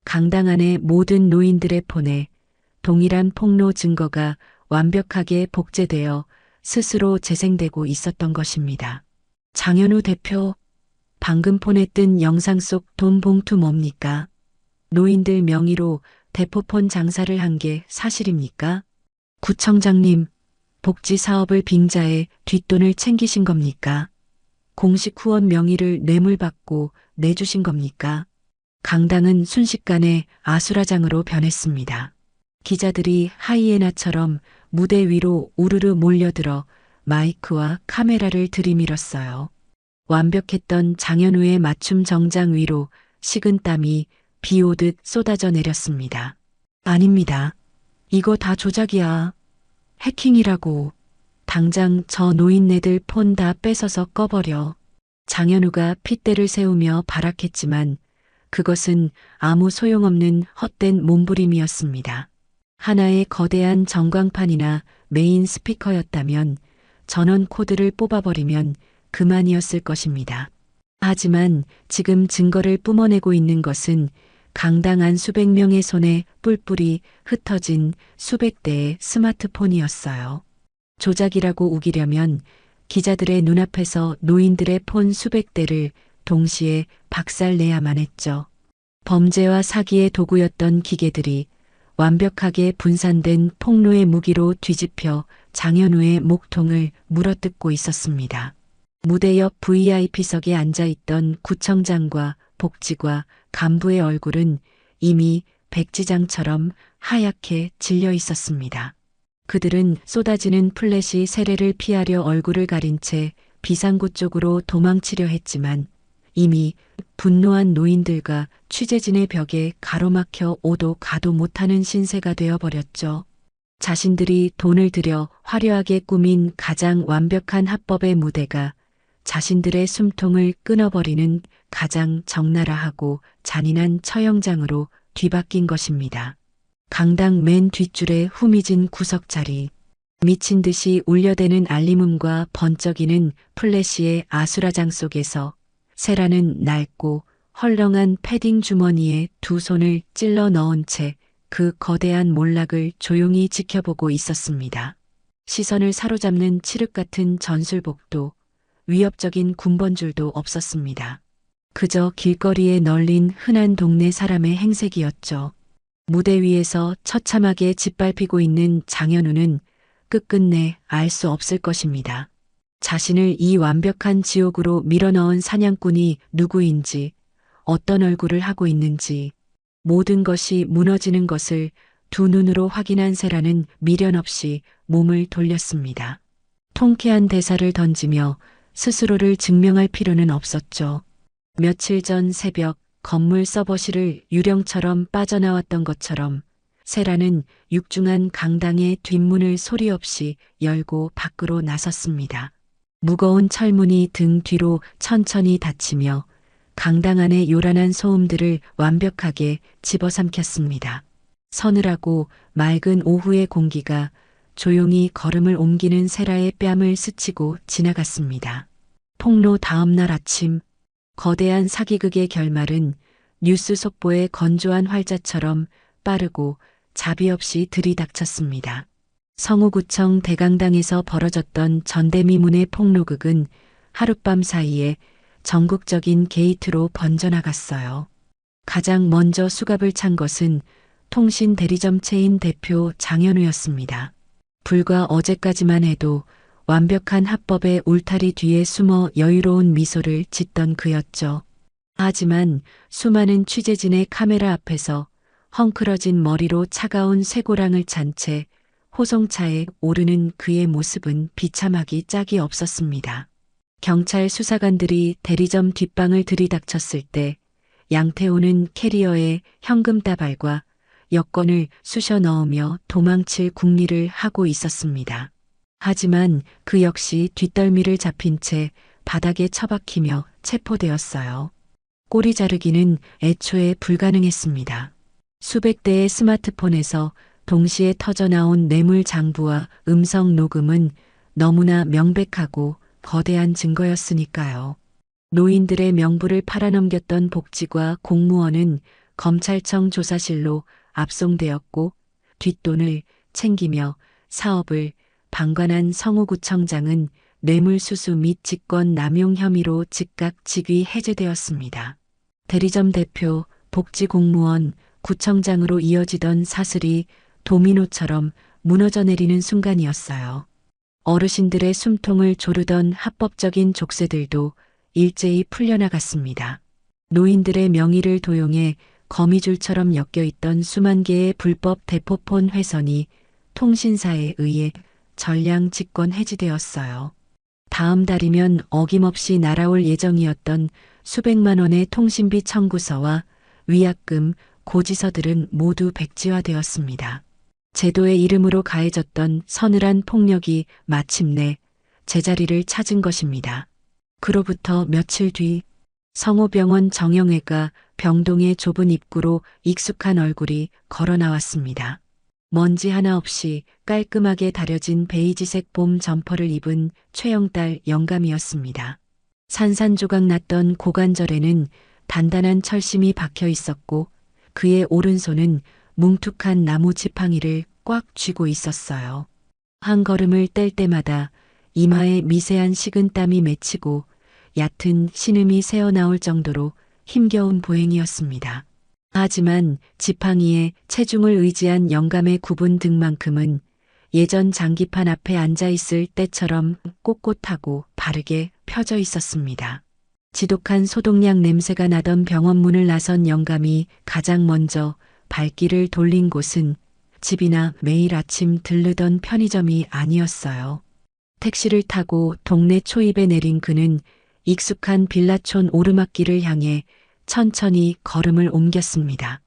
강당 안의 모든 노인들의 폰에 동일한 폭로 증거가 완벽하게 복제되어 스스로 재생되고 있었던 것입니다. 장현우 대표, 방금 폰에 뜬 영상 속 돈 봉투 뭡니까? 노인들 명의로 대포폰 장사를 한 게 사실입니까? 구청장님, 복지 사업을 빙자해 뒷돈을 챙기신 겁니까? 공식 후원 명의를 뇌물받고 내주신 겁니까? 강당은 순식간에 아수라장으로 변했습니다. 기자들이 하이에나처럼 무대 위로 우르르 몰려들어 마이크와 카메라를 들이밀었어요. 완벽했던 장현우의 맞춤 정장 위로 식은 땀이 비 오듯 쏟아져 내렸습니다. 아닙니다. 이거 다 조작이야. 해킹이라고. 당장 저 노인네들 폰 다 뺏어서 꺼버려. 장현우가 핏대를 세우며 발악했지만 그것은 아무 소용없는 헛된 몸부림이었습니다. 하나의 거대한 전광판이나 메인 스피커였다면 전원 코드를 뽑아버리면 그만이었을 것입니다. 하지만 지금 증거를 뿜어내고 있는 것은 강당 안 수백 명의 손에 뿔뿔이 흩어진 수백 대의 스마트폰이었어요. 조작이라고 우기려면 기자들의 눈앞에서 노인들의 폰 수백 대를 동시에 박살내야만 했죠. 범죄와 사기의 도구였던 기계들이 완벽하게 분산된 폭로의 무기로 뒤집혀 장현우의 목통을 물어뜯고 있었습니다. 무대 옆 VIP석에 앉아있던 구청장과 복지과 간부의 얼굴은 이미 백지장처럼 하얗게 질려 있었습니다. 그들은 쏟아지는 플래시 세례를 피하려 얼굴을 가린 채 비상구 쪽으로 도망치려 했지만 이미 분노한 노인들과 취재진의 벽에 가로막혀 오도 가도 못하는 신세가 되어버렸죠. 자신들이 돈을 들여 화려하게 꾸민 가장 완벽한 합법의 무대가 자신들의 숨통을 끊어버리는 가장 적나라하고 잔인한 처형장으로 뒤바뀐 것입니다. 강당 맨 뒷줄에 후미진 구석자리, 미친 듯이 울려대는 알림음과 번쩍이는 플래시의 아수라장 속에서 세라는 낡고 헐렁한 패딩 주머니에 두 손을 찔러 넣은 채 그 거대한 몰락을 조용히 지켜보고 있었습니다. 시선을 사로잡는 칠흑 같은 전술복도 위협적인 군번줄도 없었습니다. 그저 길거리에 널린 흔한 동네 사람의 행색이었죠. 무대 위에서 처참하게 짓밟히고 있는 장현우는 끝끝내 알 수 없을 것입니다. 자신을 이 완벽한 지옥으로 밀어넣은 사냥꾼이 누구인지, 어떤 얼굴을 하고 있는지, 모든 것이 무너지는 것을 두 눈으로 확인한 세라는 미련 없이 몸을 돌렸습니다. 통쾌한 대사를 던지며 스스로를 증명할 필요는 없었죠. 며칠 전 새벽 건물 서버실을 유령처럼 빠져나왔던 것처럼 세라는 육중한 강당의 뒷문을 소리 없이 열고 밖으로 나섰습니다. 무거운 철문이 등 뒤로 천천히 닫히며 강당 안의 요란한 소음들을 완벽하게 집어삼켰습니다. 서늘하고 맑은 오후의 공기가 조용히 걸음을 옮기는 세라의 뺨을 스치고 지나갔습니다. 폭로 다음 날 아침, 거대한 사기극의 결말은 뉴스 속보의 건조한 활자처럼 빠르고 자비 없이 들이닥쳤습니다. 성우구청 대강당에서 벌어졌던 전대미문의 폭로극은 하룻밤 사이에 전국적인 게이트로 번져나갔어요. 가장 먼저 수갑을 찬 것은 통신 대리점 체인 대표 장현우였습니다. 불과 어제까지만 해도 완벽한 합법의 울타리 뒤에 숨어 여유로운 미소를 짓던 그였죠. 하지만 수많은 취재진의 카메라 앞에서 헝클어진 머리로 차가운 쇠고랑을 찬 채 호송차에 오르는 그의 모습은 비참하기 짝이 없었습니다. 경찰 수사관들이 대리점 뒷방을 들이닥쳤을 때 양태호는 캐리어에 현금 다발과 여권을 쑤셔 넣으며 도망칠 궁리를 하고 있었습니다. 하지만 그 역시 뒷덜미를 잡힌 채 바닥에 처박히며 체포되었어요. 꼬리 자르기는 애초에 불가능했습니다. 수백 대의 스마트폰에서 동시에 터져나온 뇌물 장부와 음성 녹음은 너무나 명백하고 거대한 증거였으니까요. 노인들의 명부를 팔아넘겼던 복지과 공무원은 검찰청 조사실로 압송되었고 뒷돈을 챙기며 사업을 방관한 성우구청장은 뇌물수수 및 직권 남용 혐의로 즉각 직위 해제되었습니다. 대리점 대표, 복지공무원, 구청장으로 이어지던 사슬이 도미노처럼 무너져 내리는 순간이었어요. 어르신들의 숨통을 조르던 합법적인 족쇄들도 일제히 풀려나갔습니다. 노인들의 명의를 도용해 거미줄처럼 엮여있던 수만 개의 불법 대포폰 회선이 통신사에 의해 전량 직권 해지되었어요. 다음 달이면 어김없이 날아올 예정이었던 수백만 원의 통신비 청구서와 위약금, 고지서들은 모두 백지화되었습니다. 제도의 이름으로 가해졌던 서늘한 폭력이 마침내 제자리를 찾은 것입니다. 그로부터 며칠 뒤 성호병원 정형외과 병동의 좁은 입구로 익숙한 얼굴이 걸어 나왔습니다. 먼지 하나 없이 깔끔하게 다려진 베이지색 봄 점퍼를 입은 최영달 영감이었습니다. 산산조각 났던 고관절에는 단단한 철심이 박혀 있었고 그의 오른손은 뭉툭한 나무 지팡이를 꽉 쥐고 있었어요. 한 걸음을 뗄 때마다 이마에 미세한 식은땀이 맺히고 얕은 신음이 새어나올 정도로 힘겨운 보행이었습니다. 하지만 지팡이에 체중을 의지한 영감의 굽은 등만큼은 예전 장기판 앞에 앉아있을 때처럼 꼿꼿하고 바르게 펴져 있었습니다. 지독한 소독약 냄새가 나던 병원 문을 나선 영감이 가장 먼저 발길을 돌린 곳은 집이나 매일 아침 들르던 편의점이 아니었어요. 택시를 타고 동네 초입에 내린 그는 익숙한 빌라촌 오르막길을 향해 천천히 걸음을 옮겼습니다.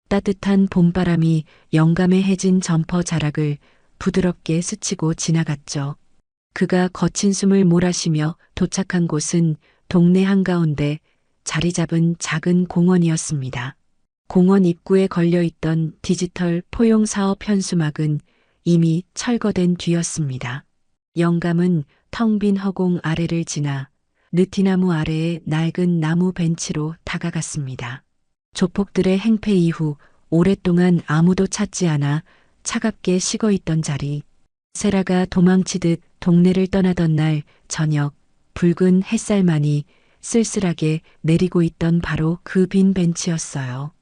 따뜻한 봄바람이 영감의 해진 점퍼 자락을 부드럽게 스치고 지나갔죠. 그가 거친 숨을 몰아쉬며 도착한 곳은 동네 한가운데 자리 잡은 작은 공원이었습니다. 공원 입구에 걸려있던 디지털 포용 사업 현수막은 이미 철거된 뒤였습니다. 영감은 텅 빈 허공 아래를 지나 느티나무 아래의 낡은 나무 벤치로 다가갔습니다. 조폭들의 행패 이후 오랫동안 아무도 찾지 않아 차갑게 식어있던 자리. 세라가 도망치듯 동네를 떠나던 날 저녁 붉은 햇살만이 쓸쓸하게 내리고 있던 바로 그 빈 벤치였어요.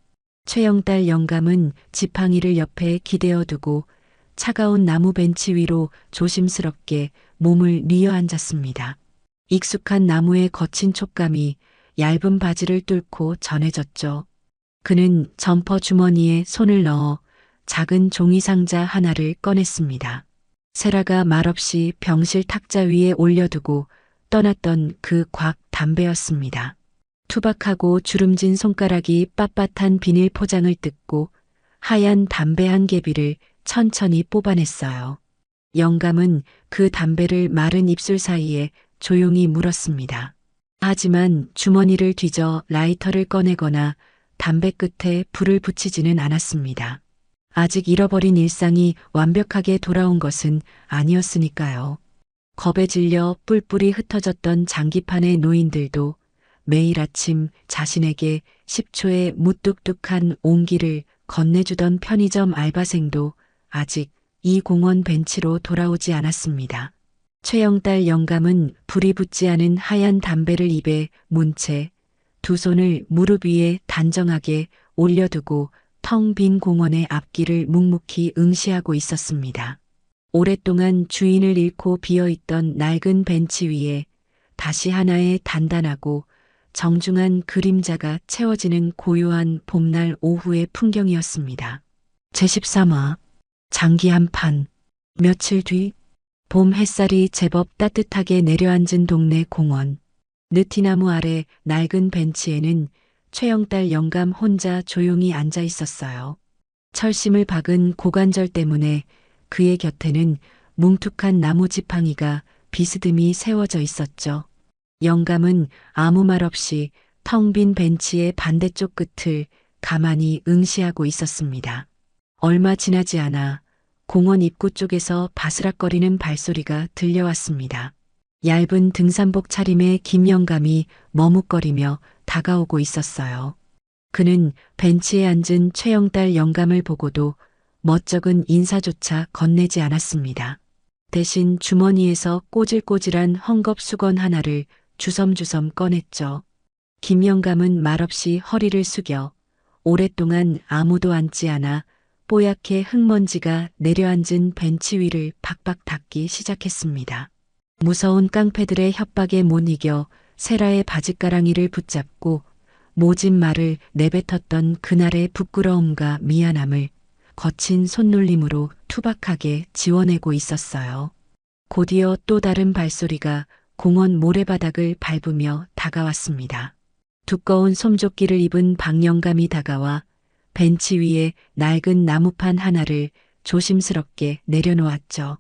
최영달 영감은 지팡이를 옆에 기대어 두고 차가운 나무 벤치 위로 조심스럽게 몸을 뉘어 앉았습니다. 익숙한 나무의 거친 촉감이 얇은 바지를 뚫고 전해졌죠. 그는 점퍼 주머니에 손을 넣어 작은 종이 상자 하나를 꺼냈습니다. 세라가 말없이 병실 탁자 위에 올려두고 떠났던 그 곽 담배였습니다. 투박하고 주름진 손가락이 빳빳한 비닐 포장을 뜯고 하얀 담배 한 개비를 천천히 뽑아냈어요. 영감은 그 담배를 마른 입술 사이에 조용히 물었습니다. 하지만 주머니를 뒤져 라이터를 꺼내거나 담배 끝에 불을 붙이지는 않았습니다. 아직 잃어버린 일상이 완벽하게 돌아온 것은 아니었으니까요. 겁에 질려 뿔뿔이 흩어졌던 장기판의 노인들도 매일 아침 자신에게 10초의 무뚝뚝한 온기를 건네주던 편의점 알바생도 아직 이 공원 벤치로 돌아오지 않았습니다. 최영달 영감은 불이 붙지 않은 하얀 담배를 입에 문 채 두 손을 무릎 위에 단정하게 올려두고 텅 빈 공원의 앞길을 묵묵히 응시하고 있었습니다. 오랫동안 주인을 잃고 비어있던 낡은 벤치 위에 다시 하나의 단단하고 정중한 그림자가 채워지는 고요한 봄날 오후의 풍경이었습니다. 제13화 장기 한판. 며칠 뒤 봄 햇살이 제법 따뜻하게 내려앉은 동네 공원. 느티나무 아래 낡은 벤치에는 최영달 영감 혼자 조용히 앉아 있었어요. 철심을 박은 고관절 때문에 그의 곁에는 뭉툭한 나무 지팡이가 비스듬히 세워져 있었죠. 영감은 아무 말 없이 텅 빈 벤치의 반대쪽 끝을 가만히 응시하고 있었습니다. 얼마 지나지 않아 공원 입구 쪽에서 바스락거리는 발소리가 들려왔습니다. 얇은 등산복 차림의 김영감이 머뭇거리며 다가오고 있었어요. 그는 벤치에 앉은 최영달 영감을 보고도 멋쩍은 인사조차 건네지 않았습니다. 대신 주머니에서 꼬질꼬질한 헝겊수건 하나를 주섬주섬 꺼냈죠. 김영감은 말없이 허리를 숙여 오랫동안 아무도 앉지 않아 뽀얗게 흙먼지가 내려앉은 벤치 위를 박박 닦기 시작했습니다. 무서운 깡패들의 협박에 못 이겨 세라의 바짓가랑이를 붙잡고 모진 말을 내뱉었던 그날의 부끄러움과 미안함을 거친 손놀림으로 투박하게 지워내고 있었어요. 곧이어 또 다른 발소리가 공원 모래바닥을 밟으며 다가왔습니다. 두꺼운 솜조끼를 입은 박영감이 다가와 벤치 위에 낡은 나무판 하나를 조심스럽게 내려놓았죠.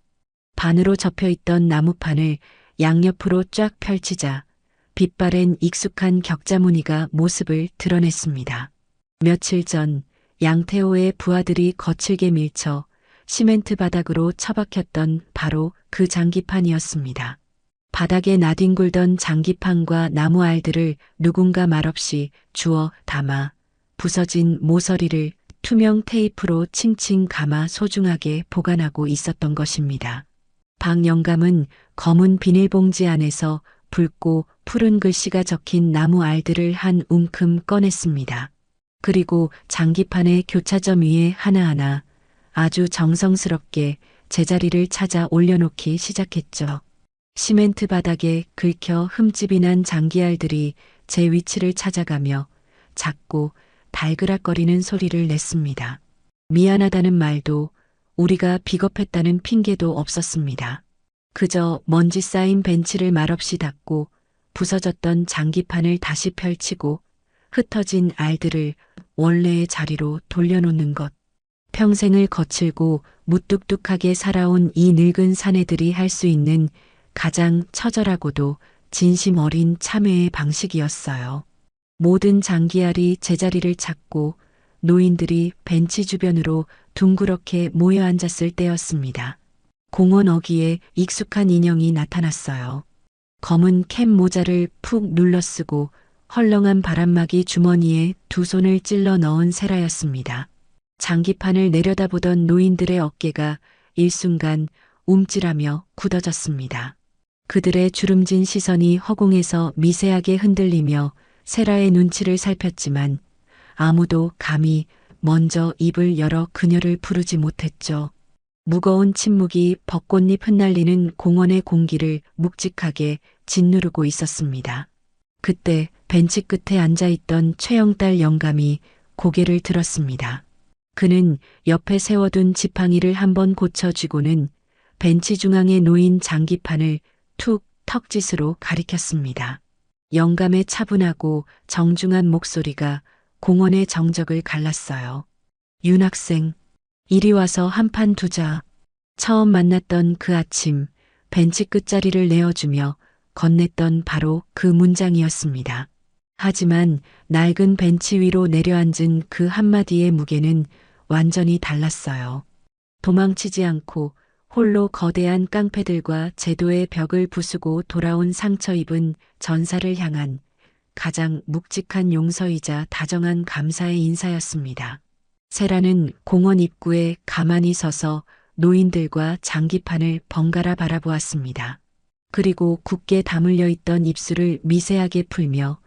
반으로 접혀있던 나무판을 양옆으로 쫙 펼치자 빛바랜 익숙한 격자무늬가 모습을 드러냈습니다. 며칠 전 양태호의 부하들이 거칠게 밀쳐 시멘트 바닥으로 처박혔던 바로 그 장기판이었습니다. 바닥에 나뒹굴던 장기판과 나무 알들을 누군가 말없이 주워 담아 부서진 모서리를 투명 테이프로 칭칭 감아 소중하게 보관하고 있었던 것입니다. 박 영감은 검은 비닐봉지 안에서 붉고 푸른 글씨가 적힌 나무 알들을 한 움큼 꺼냈습니다. 그리고 장기판의 교차점 위에 하나하나 아주 정성스럽게 제자리를 찾아 올려놓기 시작했죠. 시멘트 바닥에 긁혀 흠집이 난 장기알들이 제 위치를 찾아가며 작고 달그락거리는 소리를 냈습니다. 미안하다는 말도 우리가 비겁했다는 핑계도 없었습니다. 그저 먼지 쌓인 벤치를 말없이 닦고 부서졌던 장기판을 다시 펼치고 흩어진 알들을 원래의 자리로 돌려놓는 것. 평생을 거칠고 무뚝뚝하게 살아온 이 늙은 사내들이 할 수 있는 가장 처절하고도 진심 어린 참회의 방식이었어요. 모든 장기알이 제자리를 찾고 노인들이 벤치 주변으로 둥그렇게 모여 앉았을 때였습니다. 공원 어귀에 익숙한 인형이 나타났어요. 검은 캡 모자를 푹 눌러쓰고 헐렁한 바람막이 주머니에 두 손을 찔러 넣은 세라였습니다. 장기판을 내려다보던 노인들의 어깨가 일순간 움찔하며 굳어졌습니다. 그들의 주름진 시선이 허공에서 미세하게 흔들리며 세라의 눈치를 살폈지만 아무도 감히 먼저 입을 열어 그녀를 부르지 못했죠. 무거운 침묵이 벚꽃잎 흩날리는 공원의 공기를 묵직하게 짓누르고 있었습니다. 그때 벤치 끝에 앉아있던 최영달 영감이 고개를 들었습니다. 그는 옆에 세워둔 지팡이를 한번 고쳐쥐고는 벤치 중앙에 놓인 장기판을 툭 턱짓으로 가리켰습니다. 영감의 차분하고 정중한 목소리가 공원의 정적을 갈랐어요. 윤 학생, 이리 와서 한판 두자. 처음 만났던 그 아침 벤치 끝자리를 내어주며 건넸던 바로 그 문장이었습니다. 하지만 낡은 벤치 위로 내려앉은 그 한마디의 무게는 완전히 달랐어요. 도망치지 않고 홀로 거대한 깡패들과 제도의 벽을 부수고 돌아온 상처 입은 전사를 향한 가장 묵직한 용서이자 다정한 감사의 인사였습니다. 세라는 공원 입구에 가만히 서서 노인들과 장기판을 번갈아 바라보았습니다. 그리고 굳게 다물려 있던 입술을 미세하게 풀며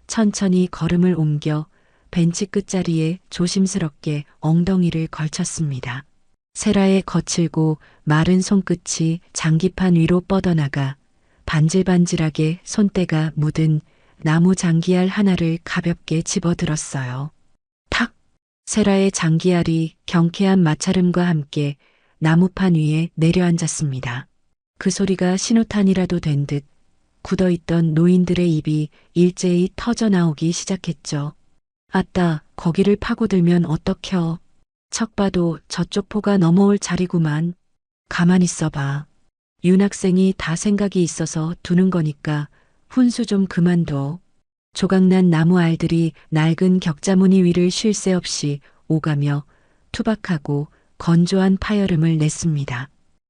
천천히 걸음을 옮겨 벤치 끝자리에 조심스럽게 엉덩이를 걸쳤습니다. 세라의 거칠고 마른 손끝이 장기판 위로 뻗어나가 반질반질하게 손때가 묻은 나무 장기알 하나를 가볍게 집어들었어요. 탁! 세라의 장기알이 경쾌한 마찰음과 함께 나무판 위에 내려앉았습니다. 그 소리가 신호탄이라도 된 듯 굳어있던 노인들의 입이 일제히 터져 나오기 시작했죠. 아따, 거기를 파고들면 어떡혀. 척 봐도 저쪽 포가 넘어올 자리구만. 가만 있어봐. 윤 학생이 다 생각이 있어서 두는 거니까 훈수 좀 그만둬. 조각난 나무 알들이 낡은 격자무늬 위를 쉴 새 없이 오가며 투박하고 건조한 파여름을 냈습니다.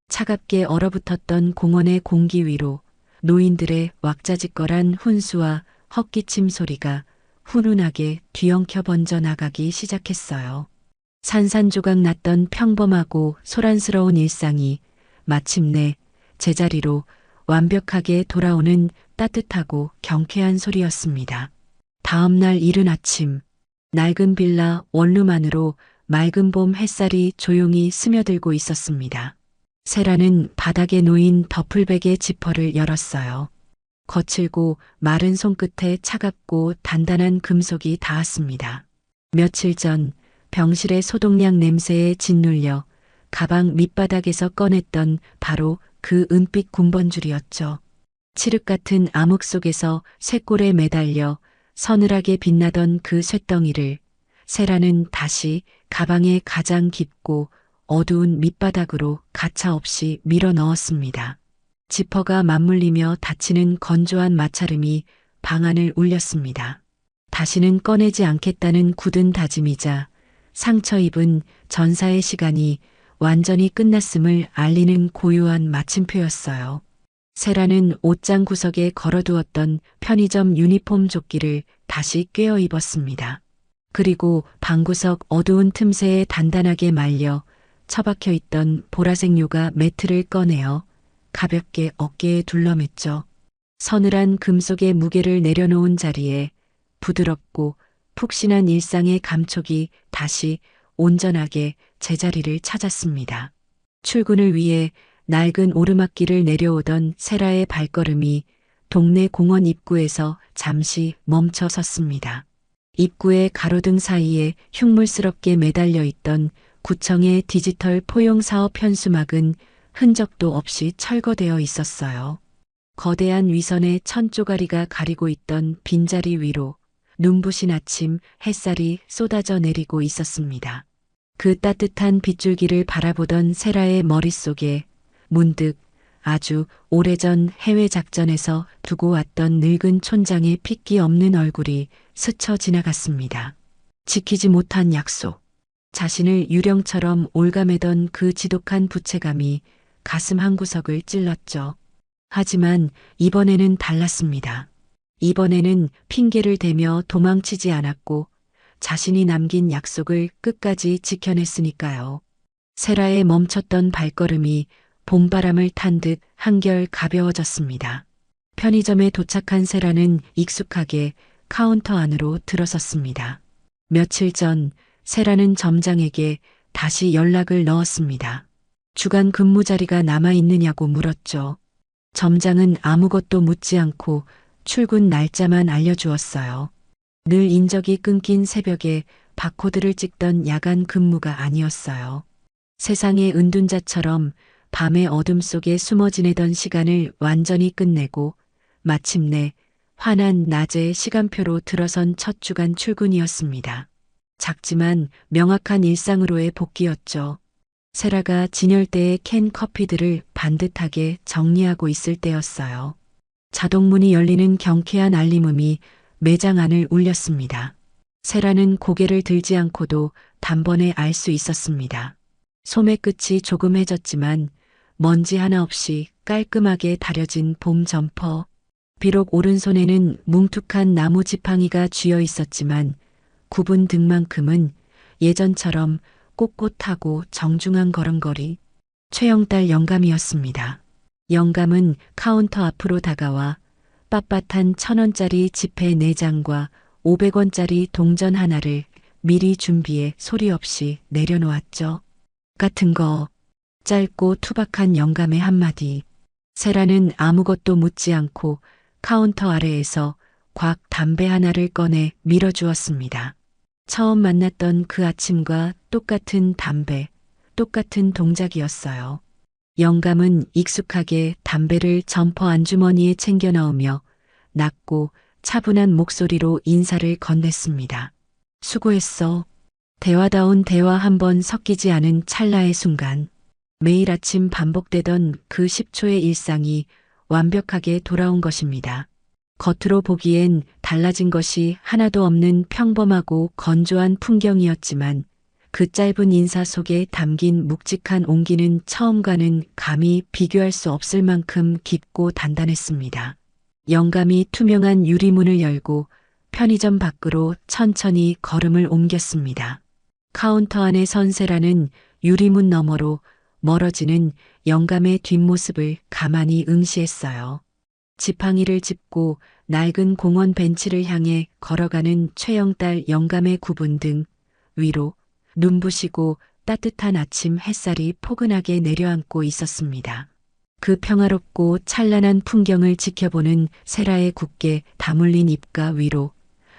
차갑게 얼어붙었던 공원의 공기 위로 노인들의 왁자지껄한 훈수와 헛기침 소리가 훈훈하게 뒤엉켜 번져 나가기 시작했어요. 산산조각 났던 평범하고 소란스러운 일상이 마침내 제자리로 완벽하게 돌아오는 따뜻하고 경쾌한 소리였습니다. 다음 날 이른 아침, 낡은 빌라 원룸 안으로 맑은 봄 햇살이 조용히 스며들고 있었습니다. 세라는 바닥에 놓인 더플백의 지퍼를 열었어요. 거칠고 마른 손끝에 차갑고 단단한 금속이 닿았습니다. 며칠 전 병실의 소독약 냄새에 짓눌려 가방 밑바닥에서 꺼냈던 바로 그 은빛 군번줄이었죠. 칠흑 같은 암흑 속에서 쇳골에 매달려 서늘하게 빛나던 그 쇳덩이를 세라는 다시 가방의 가장 깊고 어두운 밑바닥으로 가차없이 밀어 넣었습니다. 지퍼가 맞물리며 닫히는 건조한 마찰음이 방 안을 울렸습니다. 다시는 꺼내지 않겠다는 굳은 다짐이자 상처 입은 전사의 시간이 완전히 끝났음을 알리는 고요한 마침표였어요. 세라는 옷장 구석에 걸어두었던 편의점 유니폼 조끼를 다시 꿰어 입었습니다. 그리고 방구석 어두운 틈새에 단단하게 말려 처박혀 있던 보라색 요가 매트를 꺼내어 가볍게 어깨에 둘러맸죠. 서늘한 금속의 무게를 내려놓은 자리에 부드럽고 푹신한 일상의 감촉이 다시 온전하게 제자리를 찾았습니다. 출근을 위해 낡은 오르막길을 내려오던 세라의 발걸음이 동네 공원 입구에서 잠시 멈춰 섰습니다. 입구의 가로등 사이에 흉물스럽게 매달려 있던 구청의 디지털 포용 사업 현수막은 흔적도 없이 철거되어 있었어요. 거대한 위선의 천 쪼가리가 가리고 있던 빈자리 위로 눈부신 아침 햇살이 쏟아져 내리고 있었습니다. 그 따뜻한 빗줄기를 바라보던 세라의 머릿속에 문득 아주 오래전 해외 작전에서 두고 왔던 늙은 촌장의 핏기 없는 얼굴이 스쳐 지나갔습니다. 지키지 못한 약속. 자신을 유령처럼 올가매던 그 지독한 부채감이 가슴 한구석을 찔렀죠. 하지만 이번에는 달랐습니다. 이번에는 핑계를 대며 도망치지 않았고 자신이 남긴 약속을 끝까지 지켜냈으니까요. 세라의 멈췄던 발걸음이 봄바람을 탄 듯 한결 가벼워졌습니다. 편의점에 도착한 세라는 익숙하게 카운터 안으로 들어섰습니다. 며칠 전 세라는 점장에게 다시 연락을 넣었습니다. 주간 근무 자리가 남아있느냐고 물었죠. 점장은 아무것도 묻지 않고 출근 날짜만 알려주었어요. 늘 인적이 끊긴 새벽에 바코드를 찍던 야간 근무가 아니었어요. 세상의 은둔자처럼 밤의 어둠 속에 숨어 지내던 시간을 완전히 끝내고 마침내 환한 낮의 시간표로 들어선 첫 주간 출근이었습니다. 작지만 명확한 일상으로의 복귀였죠. 세라가 진열대의 캔 커피들을 반듯하게 정리하고 있을 때였어요. 자동문이 열리는 경쾌한 알림음이 매장 안을 울렸습니다. 세라는 고개를 들지 않고도 단번에 알 수 있었습니다. 소매 끝이 조금 해졌지만 먼지 하나 없이 깔끔하게 다려진 봄 점퍼. 비록 오른손에는 뭉툭한 나무 지팡이가 쥐어 있었지만 굽은 등만큼은 예전처럼 꼿꼿하고 정중한 걸음걸이. 최영달 영감이었습니다. 영감은 카운터 앞으로 다가와 빳빳한 1,000원짜리 지폐 4장과 500원짜리 동전 하나를 미리 준비해 소리 없이 내려놓았죠. 같은 거. 짧고 투박한 영감의 한마디. 세라는 아무것도 묻지 않고 카운터 아래에서 곽 담배 하나를 꺼내 밀어주었습니다. 처음 만났던 그 아침과 똑같은 담배, 똑같은 동작이었어요. 영감은 익숙하게 담배를 점퍼 안주머니에 챙겨 넣으며 낮고 차분한 목소리로 인사를 건넸습니다. 수고했어. 대화다운 대화 한 번 섞이지 않은 찰나의 순간, 매일 아침 반복되던 그 10초의 일상이 완벽하게 돌아온 것입니다. 겉으로 보기엔 달라진 것이 하나도 없는 평범하고 건조한 풍경이었지만 그 짧은 인사 속에 담긴 묵직한 온기는 처음과는 감히 비교할 수 없을 만큼 깊고 단단했습니다. 영감이 투명한 유리문을 열고 편의점 밖으로 천천히 걸음을 옮겼습니다. 카운터 안에 선 세라는 유리문 너머로 멀어지는 영감의 뒷모습을 가만히 응시했어요. 지팡이를 짚고 낡은 공원 벤치를 향해 걸어가는 최영딸 영감의 구분 등 위로 눈부시고 따뜻한 아침 햇살이 포근하게 내려앉고 있었습니다. 그 평화롭고 찬란한 풍경을 지켜보는 세라의 굳게 다물린 입가 위로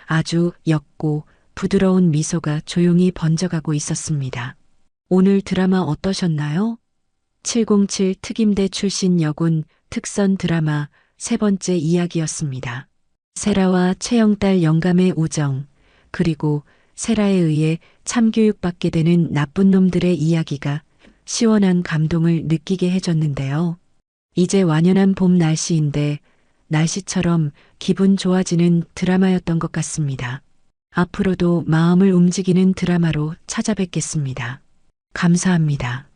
아주 옅고 부드러운 미소가 조용히 번져가고 있었습니다. 오늘 드라마 어떠셨나요? 707 특임대 출신 여군 특선 드라마 세 번째 이야기였습니다. 세라와 최영딸 영감의 우정, 그리고 세라에 의해 참교육받게 되는 나쁜 놈들의 이야기가 시원한 감동을 느끼게 해줬는데요. 이제 완연한 봄 날씨인데 날씨처럼 기분 좋아지는 드라마였던 것 같습니다. 앞으로도 마음을 움직이는 드라마로 찾아뵙겠습니다. 감사합니다.